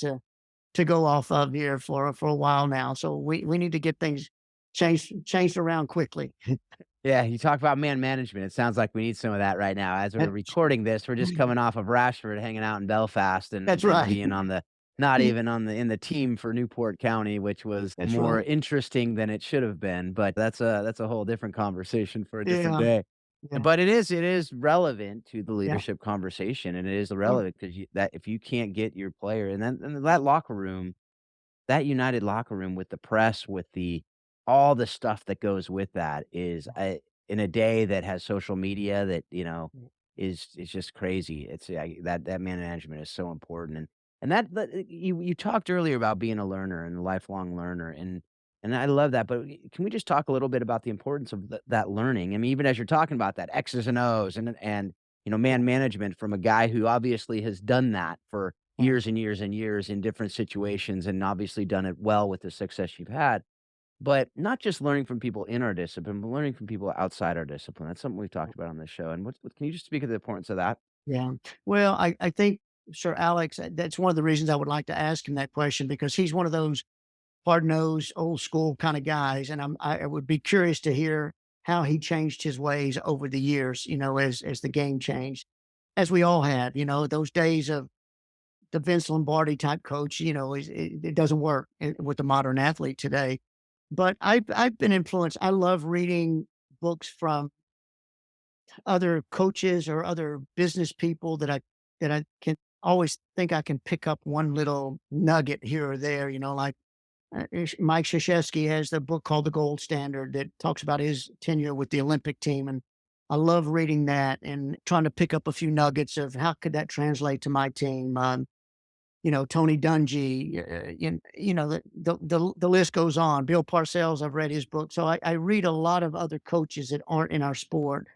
to go off of here for a while now. So we need to get things changed around quickly. Yeah, you talk about man management. It sounds like we need some of that right now. As we're That's recording this, we're just coming off of Rashford hanging out in Belfast that's and right. being on the not even on the in the team for Newport County, which was That's more right. interesting than it should have been, but that's a whole different conversation for a different Yeah, day. yeah, But it is relevant to the yeah, leadership conversation, and it is yeah, relevant because that if you can't get your player and that locker room, that united locker room with the press, with the all the stuff that goes with that is, in a day that has social media that, yeah, is just crazy. It's, that man management is so important, and that you talked earlier about being a learner and a lifelong learner, and I love that, but can we just talk a little bit about the importance of that learning? I mean, even as you're talking about that X's and O's and, yeah, man management from a guy who obviously has done that for yeah. years and years and years in different situations and obviously done it well with the success you've had. But not just learning from people in our discipline, but learning from people outside our discipline. That's something we've talked about on this show. And can you just speak of the importance of that? Yeah. Well, I think Sir Alex, that's one of the reasons I would like to ask him that question because he's one of those hard-nosed, old school kind of guys, and I would be curious to hear how he changed his ways over the years, as the game changed, as we all have, those days of the Vince Lombardi type coach, it doesn't work with the modern athlete today. But I've been influenced. I love reading books from other coaches or other business people that I can always think I can pick up one little nugget here or there, like Mike Krzyzewski has the book called The Gold Standard that talks about his tenure with the Olympic team. And I love reading that and trying to pick up a few nuggets of how could that translate to my team. Tony Dungy, the list goes on. Bill Parcells, I've read his book. So I read a lot of other coaches that aren't in our sport.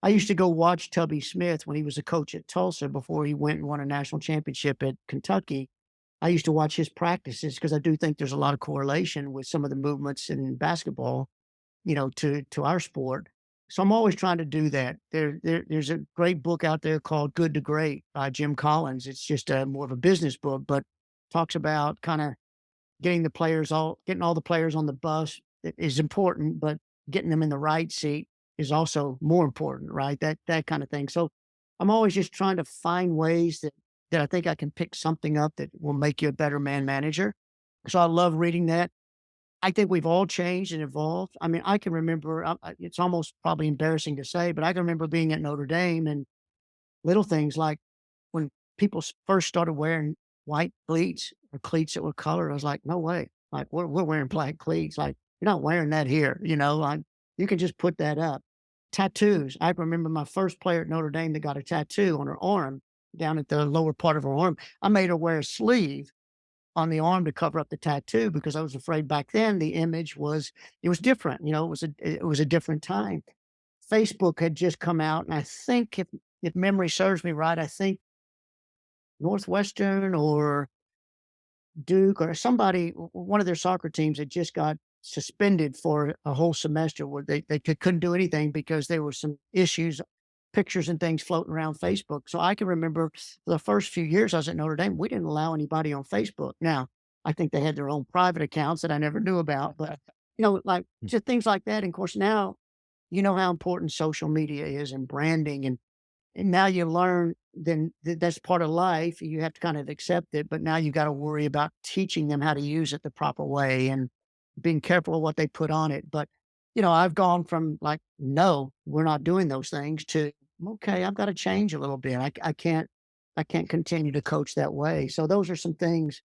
I used to go watch Tubby Smith when he was a coach at Tulsa before he went and won a national championship at Kentucky. I used to watch his practices because I do think there's a lot of correlation with some of the movements in basketball, to our sport. So I'm always trying to do that. There's a great book out there called Good to Great by Jim Collins. It's just more of a business book, but talks about kind of getting all the players on the bus is important, but getting them in the right seat is also more important, right? That kind of thing. So I'm always just trying to find ways that I think I can pick something up that will make you a better man manager. So I love reading that. I think we've all changed and evolved. I mean, I can remember, it's almost probably embarrassing to say, but I can remember being at Notre Dame and little things like when people first started wearing white cleats or cleats that were colored. I was like, no way. Like, we're wearing black cleats. Like, you're not wearing that here. Like, you can just put that up. Tattoos. I remember my first player at Notre Dame that got a tattoo on her arm down at the lower part of her arm. I made her wear a sleeve on the arm to cover up the tattoo because I was afraid back then the image was it was different, it was a different time. Facebook had just come out, and I think if memory serves me right, I think Northwestern or Duke or somebody, one of their soccer teams had just got suspended for a whole semester where they couldn't do anything because there were some issues, pictures and things floating around Facebook. So I can remember the first few years I was at Notre Dame, we didn't allow anybody on Facebook. Now, I think they had their own private accounts that I never knew about, but like just things like that. And of course, now you know how important social media is and branding and now you learn then that's part of life. You have to kind of accept it, but now you got to worry about teaching them how to use it the proper way and being careful of what they put on it. But, I've gone from like, no, we're not doing those things to, okay, I've got to change a little bit. I can't continue to coach that way. So those are some things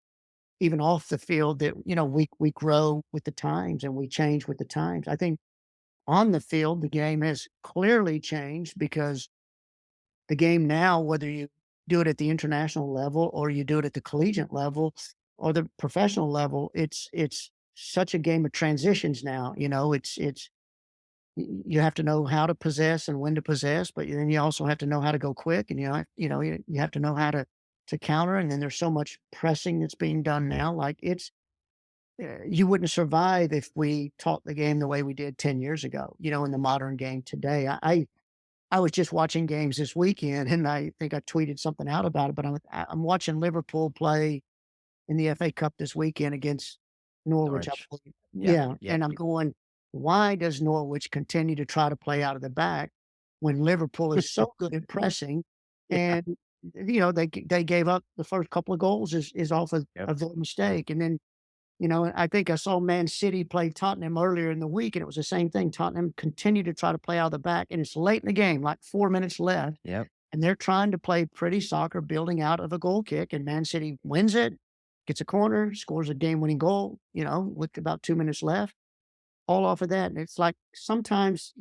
even off the field that, we grow with the times and we change with the times. I think on the field, the game has clearly changed because the game now, whether you do it at the international level or you do it at the collegiate level or the professional level, it's such a game of transitions now. You have to know how to possess and when to possess, but then you also have to know how to go quick, and you have to know how to counter. And then there's so much pressing that's being done now. Like you wouldn't survive if we taught the game the way we did 10 years ago. In the modern game today, I was just watching games this weekend, and I think I tweeted something out about it, but I'm watching Liverpool play in the FA Cup this weekend against Norwich, I Norwich. believe. Yep. Yeah, Yep. and I'm going, why does Norwich continue to try to play out of the back when Liverpool is so good at pressing? Yeah. And they gave up the first couple of goals is off Yep. of their mistake, and then I think I saw Man City play Tottenham earlier in the week, and it was the same thing. Tottenham continued to try to play out of the back, and it's late in the game, like 4 minutes left, Yep. and they're trying to play pretty soccer, building out of a goal kick, and Man City wins it, gets a corner, scores a game-winning goal, with about 2 minutes left, all off of that. And it's like sometimes,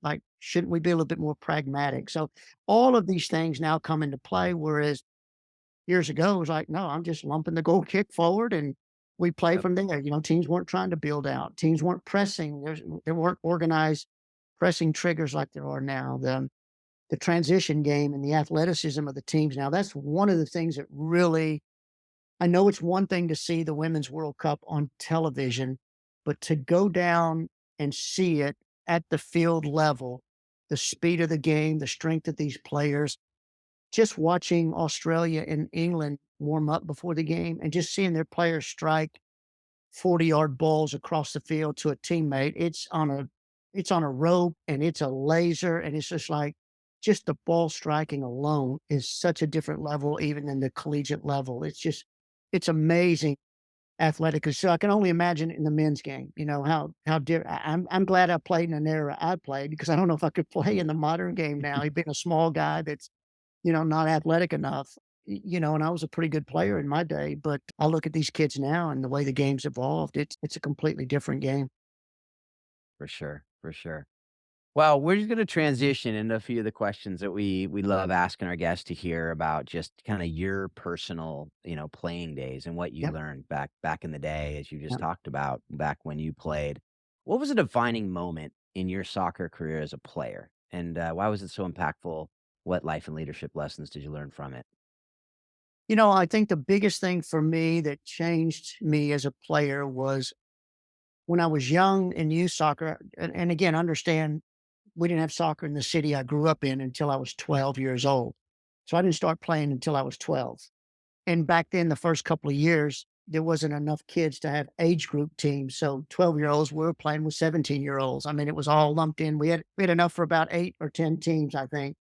like, shouldn't we be a little bit more pragmatic? So all of these things now come into play, whereas years ago, it was like, no, I'm just lumping the goal kick forward and we play Yep. from there. Teams weren't trying to build out. Teams weren't pressing. There weren't organized pressing triggers like there are now. The transition game and the athleticism of the teams now, that's one of the things that really, I know it's one thing to see the Women's World Cup on television, but to go down and see it at the field level, the speed of the game, the strength of these players, just watching Australia and England warm up before the game and just seeing their players strike 40-yard balls across the field to a teammate, it's on a rope and it's a laser, and it's just like just the ball striking alone is such a different level even than the collegiate level. It's amazing athletic. So I can only imagine in the men's game, how I'm glad I played in an era I played because I don't know if I could play in the modern game now. Being a small guy that's not athletic enough, and I was a pretty good player in my day, but I look at these kids now and the way the game's evolved, it's a completely different game. For sure. For sure. Well, we're just gonna transition into a few of the questions that we love asking our guests to hear about just kinda your personal, playing days and what you Yep, learned back in the day as you just yep. talked about back when you played. What was a defining moment in your soccer career as a player? And, why was it so impactful? What life and leadership lessons did you learn from it? I think the biggest thing for me that changed me as a player was when I was young in youth soccer, and again, understand we didn't have soccer in the city I grew up in until I was 12 years old. So I didn't start playing until I was 12. And back then, the first couple of years, there wasn't enough kids to have age group teams. So 12-year-olds, we were playing with 17-year-olds. I mean, it was all lumped in. We had enough for about 8 or 10 teams, I think,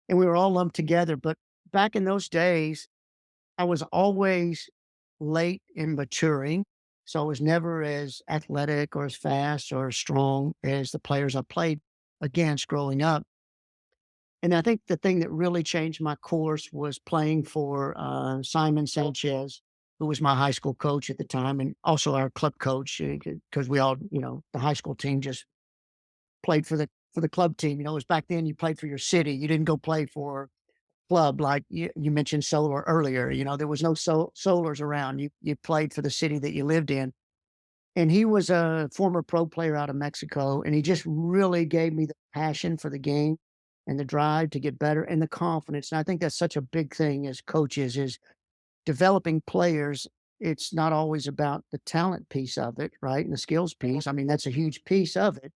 and we were all lumped together. But back in those days, I was always late in maturing. So I was never as athletic or as fast or as strong as the players I played against growing up. And I think the thing that really changed my course was playing for Simon Sanchez, who was my high school coach at the time, and also our club coach, because we all, the high school team just played for the club team. It was back then you played for your city. You didn't go play for club like you mentioned solar earlier. There was no solars around. You played for the city that you lived in. And he was a former pro player out of Mexico, and he just really gave me the passion for the game and the drive to get better and the confidence. And I think that's such a big thing as coaches is developing players. It's not always about the talent piece of it, right? And the skills piece. I mean, that's a huge piece of it.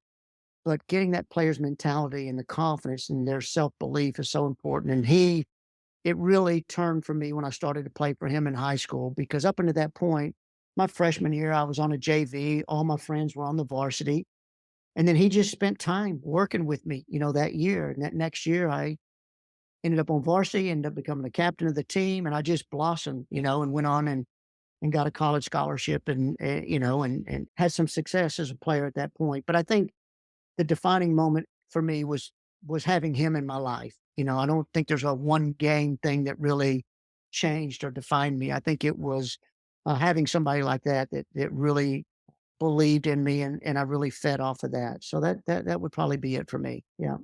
But getting that player's mentality and the confidence and their self-belief is so important. And it really turned for me when I started to play for him in high school because up until that point, my freshman year, I was on a JV. All my friends were on the varsity. And then he just spent time working with me, that year. And that next year, I ended up on varsity, ended up becoming the captain of the team. And I just blossomed, and went on and got a college scholarship and had some success as a player at that point. But I think the defining moment for me was having him in my life. I don't think there's a one game thing that really changed or defined me. I think it was having somebody like that really believed in me, and I really fed off of that. So that would probably be it for me. Yeah.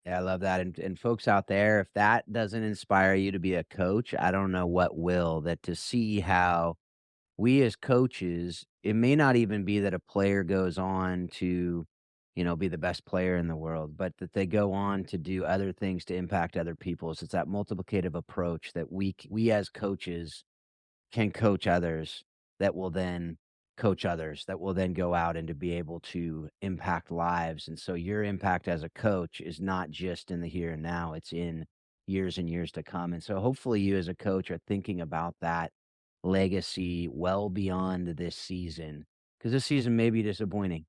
Yeah, I love that, and folks out there, if that doesn't inspire you to be a coach, I don't know what will, that to see how we as coaches, it may not even be that a player goes on to, be the best player in the world, but that they go on to do other things to impact other people. So it's that multiplicative approach that we as coaches can coach others that will then coach others that will then go out and to be able to impact lives. And so your impact as a coach is not just in the here and now, it's in years and years to come. And so hopefully you as a coach are thinking about that legacy well beyond this season because this season may be disappointing.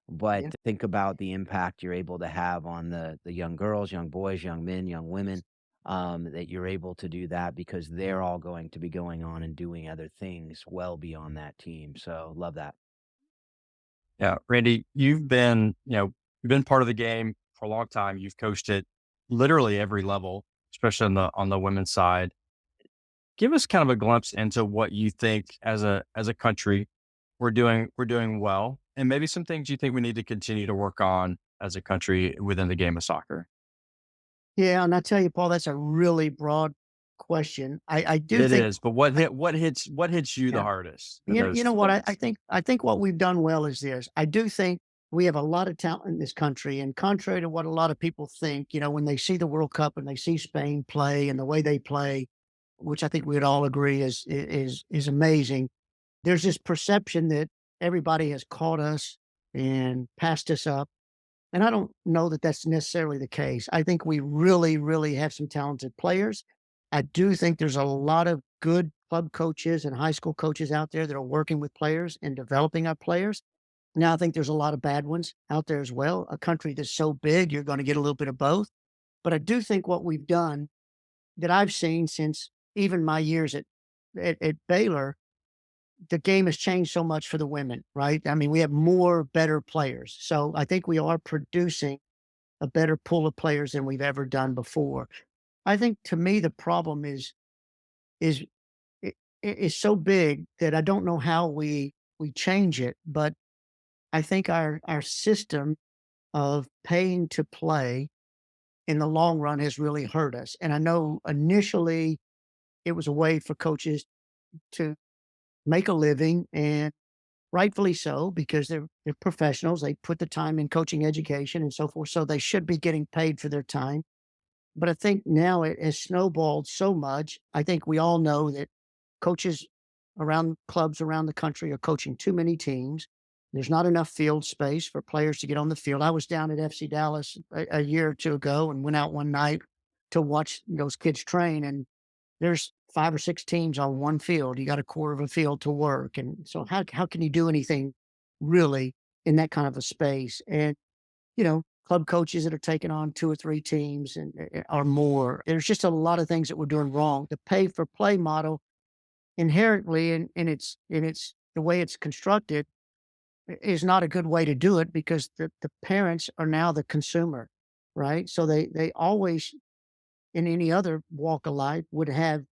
but Yeah. think about the impact you're able to have on the young girls, young boys, young men, young women, that you're able to do that because they're all going to be going on and doing other things well beyond that team. So love that. Yeah, Randy, you've been part of the game for a long time. You've coached it literally every level, especially on the women's side. Give us kind of a glimpse into what you think as a country we're doing well, and maybe some things you think we need to continue to work on as a country within the game of soccer. Yeah, and I tell you, Paul, that's a really broad question. I do It think is, but what hits you the yeah. hardest in You know those what? I moments? think I think what we've done well is this. I do think we have a lot of talent in this country, and contrary to what a lot of people think, when they see the World Cup and they see Spain play and the way they play, which I think we'd all agree is amazing. There's this perception that everybody has caught us and passed us up, and I don't know that that's necessarily the case. I think we really, really have some talented players. I do think there's a lot of good club coaches and high school coaches out there that are working with players and developing our players. Now, I think there's a lot of bad ones out there as well. A country that's so big, you're going to get a little bit of both. But I do think what we've done that I've seen since even my years at Baylor, the game has changed so much for the women, right? I mean, we have more better players. So I think we are producing a better pool of players than we've ever done before. I think to me the problem is is so big that I don't know how we change it, but I think our system of paying to play in the long run has really hurt us. And I know initially it was a way for coaches to make a living, and rightfully so because they're professionals. They put the time in coaching education and so forth, so they should be getting paid for their time. But I think now it has snowballed so much. I think we all know that coaches around clubs around the country are coaching too many teams. There's not enough field space for players to get on the field. I was down at FC Dallas a year or two ago and went out one night to watch those kids train, and there's 5 or 6 teams on one field. You got a quarter of a field to work, and so how can you do anything really in that kind of a space? And club coaches that are taking on 2 or 3 teams and or more. There's just a lot of things that we're doing wrong. The pay for play model inherently in its the way it's constructed is not a good way to do it because the parents are now the consumer, right? So they always in any other walk of life would have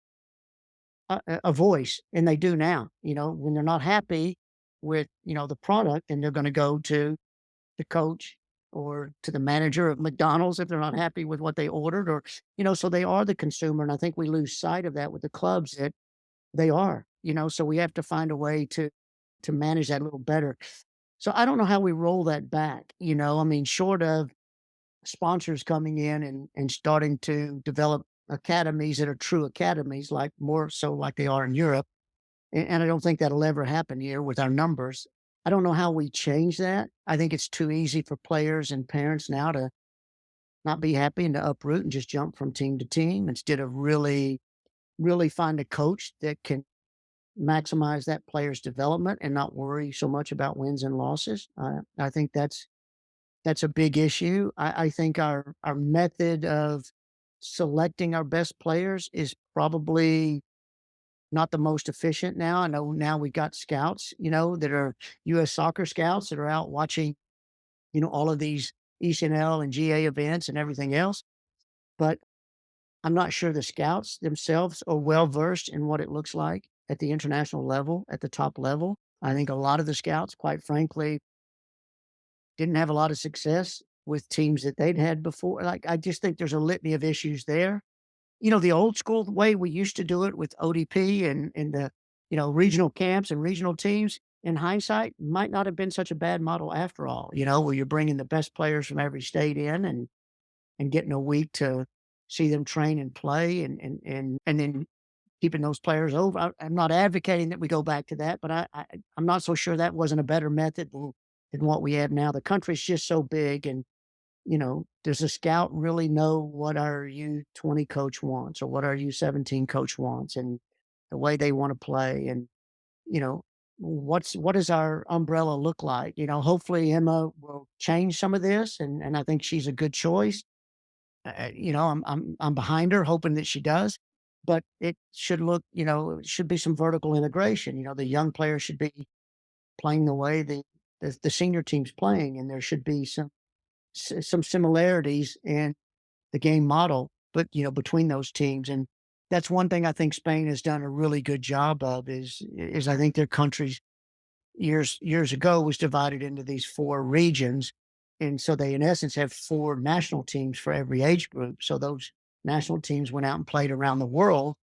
a voice, and they do now. When they're not happy with the product, and they're going to go to the coach or to the manager of McDonald's if they're not happy with what they ordered or so they are the consumer, and I think we lose sight of that with the clubs that they are, so we have to find a way to manage that a little better. So I don't know how we roll that back, I mean, short of sponsors coming in and starting to develop academies that are true academies, like more so like they are in Europe. And I don't think that'll ever happen here with our numbers. I don't know how we change that. I think it's too easy for players and parents now to not be happy and to uproot and just jump from team to team instead of really, really find a coach that can maximize that player's development and not worry so much about wins and losses. I think that's a big issue. I think our method of selecting our best players is probably not the most efficient now. I know now we got scouts, that are US soccer scouts that are out watching, all of these ECNL and GA events and everything else. But I'm not sure the scouts themselves are well versed in what it looks like at the international level, at the top level. I think a lot of the scouts, quite frankly, didn't have a lot of success with teams that they'd had before. Like, I just think there's a litany of issues there. The old school way we used to do it with ODP and the, regional camps and regional teams, in hindsight, might not have been such a bad model after all, where you're bringing the best players from every state in and getting a week to see them train and play and then keeping those players over. I'm not advocating that we go back to that, but I'm not so sure that wasn't a better method than what we have now. The country's just so big, and does a scout really know what our U20 coach wants or what our U17 coach wants and the way they want to play? And, what does our umbrella look like? Hopefully Emma will change some of this, and I think she's a good choice. I'm behind her, hoping that she does. But it should look, it should be some vertical integration. The young players should be playing the way the senior team's playing, and there should be some similarities in the game model, but between those teams. And that's one thing I think Spain has done a really good job of is I think their country's years ago was divided into these 4 regions, and so they, in essence, have 4 national teams for every age group. So those national teams went out and played around the world,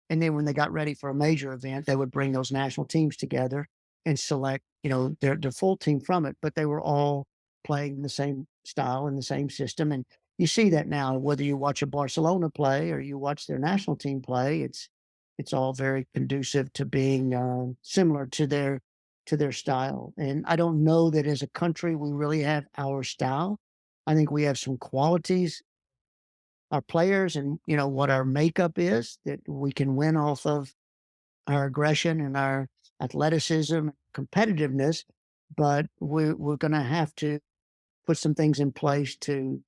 and then when they got ready for a major event, they would bring those national teams together and select, their full team from it, but they were all playing the same style and the same system. And you see that now, whether you watch a Barcelona play or you watch their national team play, it's all very conducive to being, similar to their style. And I don't know that as a country we really have our style. I think we have some qualities, our players, and what our makeup is, that we can win off of our aggression and our athleticism, competitiveness. But we're going to have to put some things in place to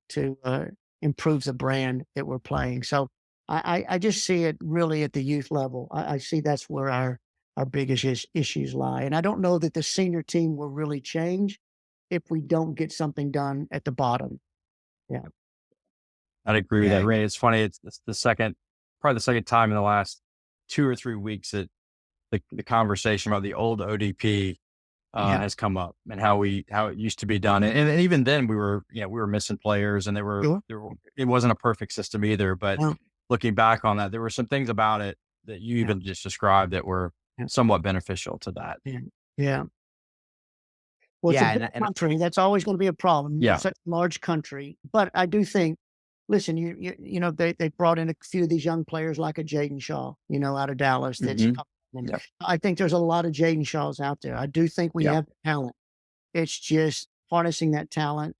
improve the brand that we're playing. So I just see it really at the youth level. I see that's where our biggest issues lie, and I don't know that the senior team will really change if we don't get something done at the bottom. Yeah, I'd agree with that, Yeah. Ray. It's funny. It's probably the second time in the last 2 or 3 weeks that the conversation about the old ODP yeah, has come up, and how it used to be done. And even then we were missing players, and sure. it wasn't a perfect system either. But No, looking back on that, there were some things about it that you yeah, even just described that were yeah, somewhat beneficial to that. yeah, yeah. Well, it's a Yeah, big and country. That's always going to be a problem. It's Yeah. such a large country, but I do think. Listen, they brought in a few of these young players like a Jaden Shaw, out of Dallas. That's Mhm. come in. Yep. I think there's a lot of Jaden Shaws out there. I do think we Yep. have talent. It's just harnessing that talent,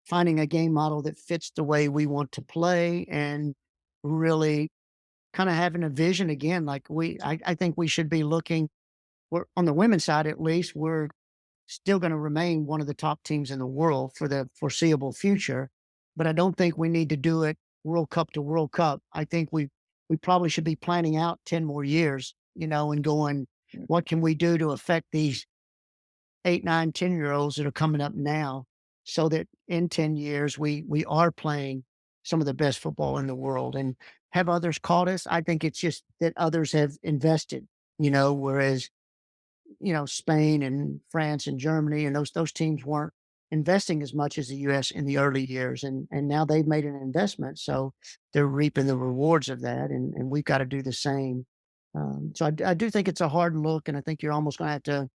finding a game model that fits the way we want to play, and really kind of having a vision again. Like I think we should be looking. We're on the women's side, at least. We're still going to remain one of the top teams in the world for the foreseeable future. But I don't think we need to do it World Cup to World Cup. I think we probably should be planning out 10 more years, and going, what can we do to affect these 8, 9, 10 year olds that are coming up now, so that in 10 years we are playing some of the best football in the world. And have others caught us? I think it's just that others have invested, whereas Spain and France and Germany and those teams weren't investing as much as the US in the early years. And now they've made an investment. So they're reaping the rewards of that. And we've got to do the same. So I do think it's a hard look. And I think you're almost going to have to,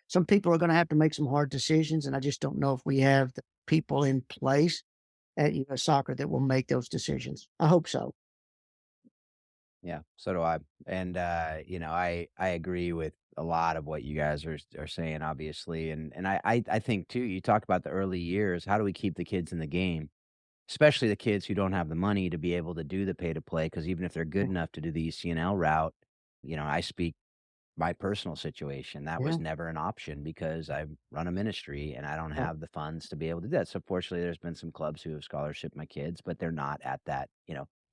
some people are going to have to make some hard decisions. And I just don't know if we have the people in place at US Soccer that will make those decisions. I hope so. Yeah, so do I. And I agree with a lot of what you guys are saying, obviously. And I think too, you talk about the early years, how do we keep the kids in the game? Especially the kids who don't have the money to be able to do the pay to play, because even if they're good Yeah. enough to do the ECNL route, I speak my personal situation, that Yeah. was never an option because I run a ministry and I don't Yeah. have the funds to be able to do that. So fortunately, there's been some clubs who have scholarship my kids, but they're not at that,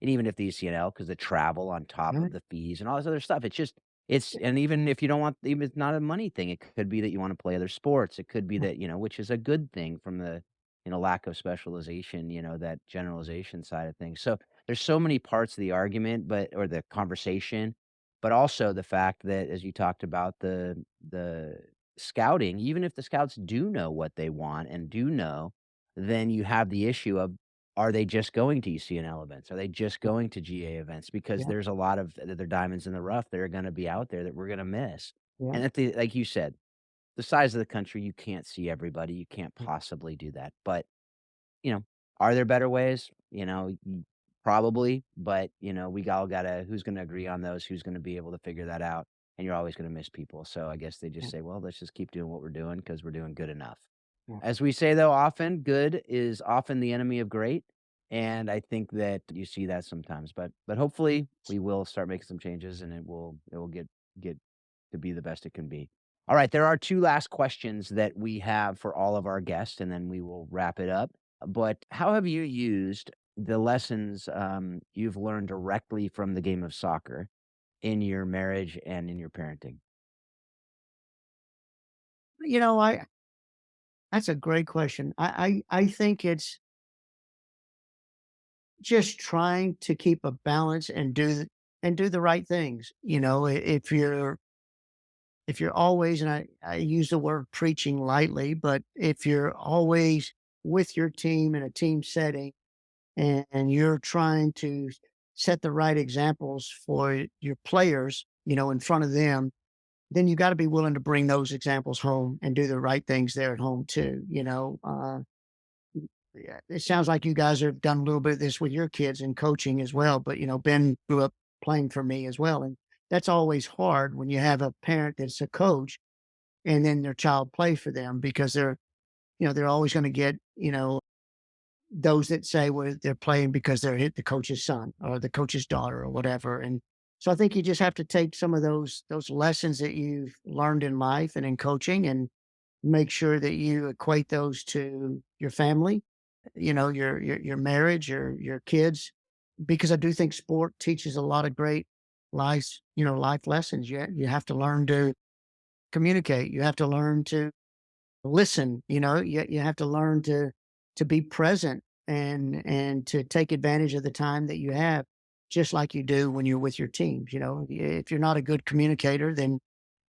and even if the ECNL, because the travel on top Yeah. of the fees and all this other stuff, and even if you don't want, even it's not a money thing, it could be that you want to play other sports. It could be that, which is a good thing from the, lack of specialization, that generalization side of things. So there's so many parts of the argument, or the conversation, but also the fact that, as you talked about, the scouting, even if the scouts do know what they want and do know, then you have the issue of, are they just going to ECNL events? Are they just going to GA events? Because Yeah. there's a lot of other diamonds in the rough that are gonna be out there that we're gonna miss. Yeah. And like you said, the size of the country, you can't see everybody. You can't possibly do that. But you know, are there better ways? Probably, but, we all gotta, who's gonna agree on those? Who's gonna be able to figure that out? And you're always gonna miss people. So I guess they just Yeah. say, well, let's just keep doing what we're doing because we're doing good enough. Yeah. As we say, though, often good is often the enemy of great. And I think that you see that sometimes, but hopefully we will start making some changes and it will get to be the best it can be. All right, there are 2 last questions that we have for all of our guests, and then we will wrap it up. But how have you used the lessons, you've learned directly from the game of soccer in your marriage and in your parenting? You know, I that's a great question. I think it's just trying to keep a balance and do the right things. You know, if you're always, and I use the word preaching lightly, but if you're always with your team in a team setting and you're trying to set the right examples for your players, in front of them, then you got to be willing to bring those examples home and do the right things there at home too. Yeah, it sounds like you guys have done a little bit of this with your kids and coaching as well. But Ben grew up playing for me as well, and that's always hard when you have a parent that's a coach and then their child plays for them because they're always going to get those that say, well, they're playing because they're the coach's son or the coach's daughter or whatever. And so I think you just have to take some of those lessons that you've learned in life and in coaching and make sure that you equate those to your family, your marriage, your kids, because I do think sport teaches a lot of great life lessons. You have to learn to communicate. You have to learn to listen. You have to learn to be present and to take advantage of the time that you have, just like you do when you're with your teams. If you're not a good communicator, then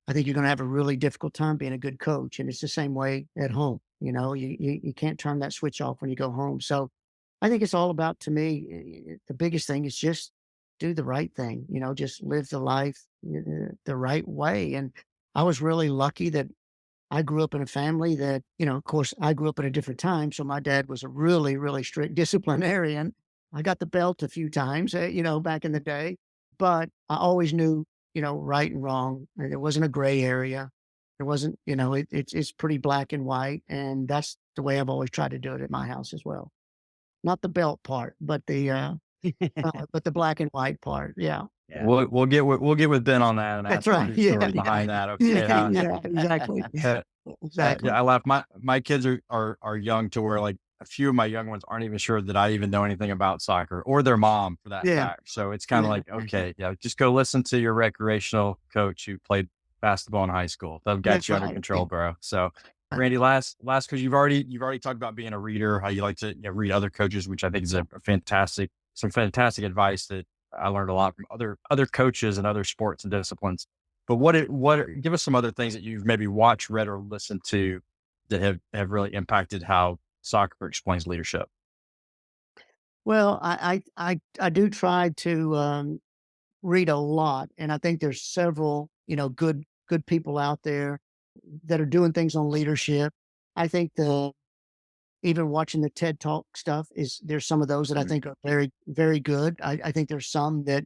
I think you're going to have a really difficult time being a good coach. And it's the same way at home. You can't turn that switch off when you go home. So I think it's all about, to me, the biggest thing is just do the right thing, just live the life the right way. And I was really lucky that I grew up in a family that, of course, I grew up at a different time. So my dad was a really, really strict disciplinarian. I got the belt a few times, back in the day, but I always knew, right and wrong. And there wasn't a gray area. There wasn't, it's pretty black and white. And that's the way I've always tried to do it at my house as well. Not the belt part, but the black and white part. Yeah. Yeah. We'll get with Ben on that and That's ask the right. true Yeah. story behind that. Okay, Yeah. Yeah. Exactly. uh, Exactly. yeah, I laugh. My kids are young to where like a few of my young ones aren't even sure that I even know anything about soccer or their mom for that Yeah. fact. So it's kind of Yeah. like, okay, yeah, just go listen to your recreational coach who played basketball in high school. They'll get That's you under right. control, bro. So Randy, last because you've already talked about being a reader, how you like to read other coaches, which I think is some fantastic advice that I learned a lot from other coaches and other sports and disciplines. But give us some other things that you've maybe watched, read, or listened to that have really impacted how soccer explains leadership. Well, I do try to read a lot, and I think there's several good people out there that are doing things on leadership. I think the even watching the TED Talk stuff there's some of those that I Mhm. think are very very good. I think there's some that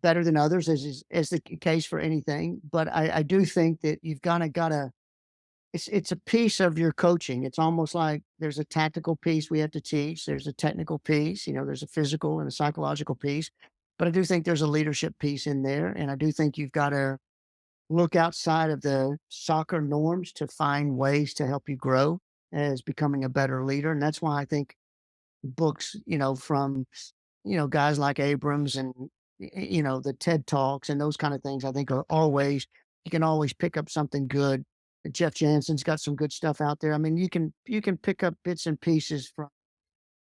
better than others, as the case for anything. But I do think that you've kind of got to it's a piece of your coaching. It's almost like there's a tactical piece we have to teach. There's a technical piece, there's a physical and a psychological piece. But I do think there's a leadership piece in there. And I do think you've got to look outside of the soccer norms to find ways to help you grow as becoming a better leader. And that's why I think books, from, guys like Abrams and, the TED Talks and those kind of things, I think are always, you can always pick up something good. Jeff Jansen's got some good stuff out there. I mean, you can pick up bits and pieces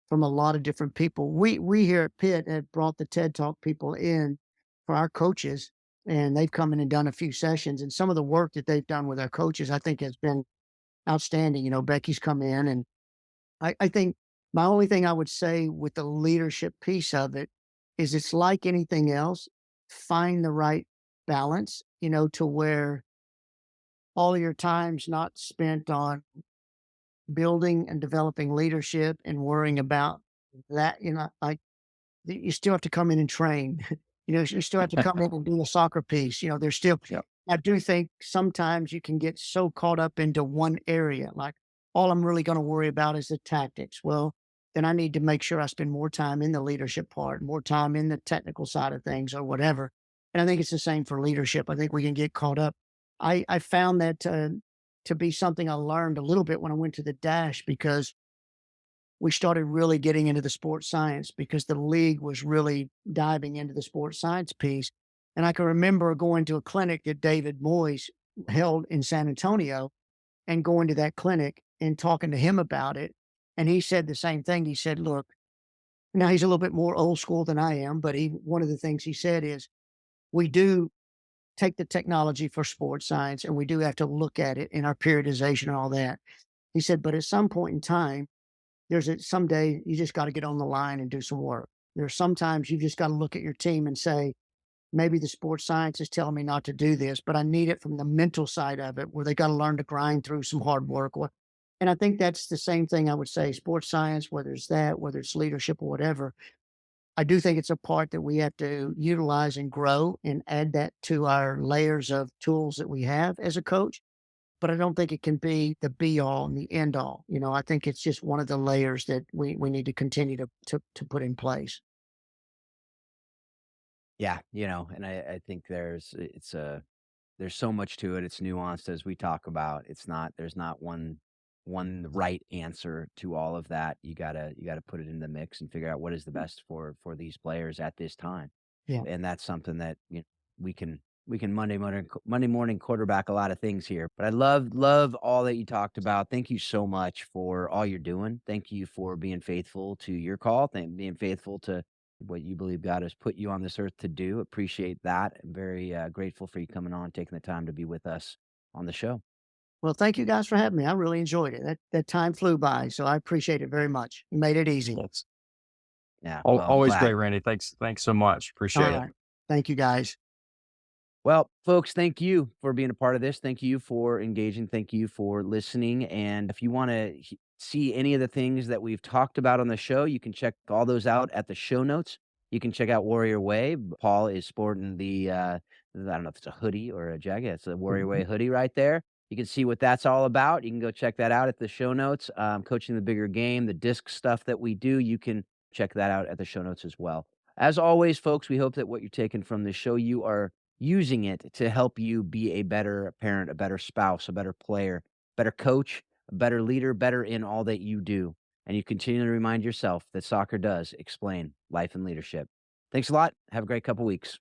from a lot of different people. We here at Pitt have brought the TED Talk people in for our coaches, and they've come in and done a few sessions. And some of the work that they've done with our coaches, I think, has been outstanding. Becky's come in, and I think my only thing I would say with the leadership piece of it is it's like anything else. Find the right balance, to where all your time's not spent on building and developing leadership and worrying about that, like you still have to come in and train. You still have to come in and do a soccer piece. There's still, Yep. I do think sometimes you can get so caught up into one area. Like all I'm really going to worry about is the tactics. Well, then I need to make sure I spend more time in the leadership part, more time in the technical side of things or whatever. And I think it's the same for leadership. I think we can get caught up I found that to be something I learned a little bit when I went to the Dash because we started really getting into the sports science because the league was really diving into the sports science piece. And I can remember going to a clinic that David Moyes held in San Antonio and going to that clinic and talking to him about it. And he said the same thing. He said, look, now he's a little bit more old school than I am, but one of the things he said is we do take the technology for sports science and we do have to look at it in our periodization and all that. He said, but at some point in time, someday you just got to get on the line and do some work. There's sometimes you just got to look at your team and say, maybe the sports science is telling me not to do this, but I need it from the mental side of it where they got to learn to grind through some hard work. And I think that's the same thing I would say sports science, whether it's that, whether it's leadership or whatever. I do think it's a part that we have to utilize and grow and add that to our layers of tools that we have as a coach. But I don't think it can be the be all and the end all. I think it's just one of the layers that we need to continue to put in place. Yeah, and I think there's so much to it. It's nuanced as we talk about. There's not one right answer to all of that. You gotta put it in the mix and figure out what is the best for these players at this time. Yeah. And that's something that we can Monday morning quarterback a lot of things here. But I love all that you talked about. Thank you so much for all you're doing. Thank you for being faithful to your call. Being faithful to what you believe God has put you on this earth to do. Appreciate that. I'm very grateful for you coming on, taking the time to be with us on the show. Well, thank you guys for having me. I really enjoyed it. That time flew by, so I appreciate it very much. You made it easy. Yes. Yeah, well, I'm Always glad. great, Randy. Thanks so much. All Appreciate it. right. Thank you guys. Well, folks, thank you for being a part of this. Thank you for engaging. Thank you for listening. And if you want to see any of the things that we've talked about on the show, you can check all those out at the show notes. You can check out Warrior Way. Paul is sporting I don't know if it's a hoodie or a jacket. It's a Warrior Way Mhm. hoodie right there. You can see what that's all about. You can go check that out at the show notes. Coaching the bigger game, the disc stuff that we do, you can check that out at the show notes as well. As always, folks, we hope that what you're taking from this show, you are using it to help you be a better parent, a better spouse, a better player, better coach, a better leader, better in all that you do. And you continue to remind yourself that soccer does explain life and leadership. Thanks a lot. Have a great couple weeks.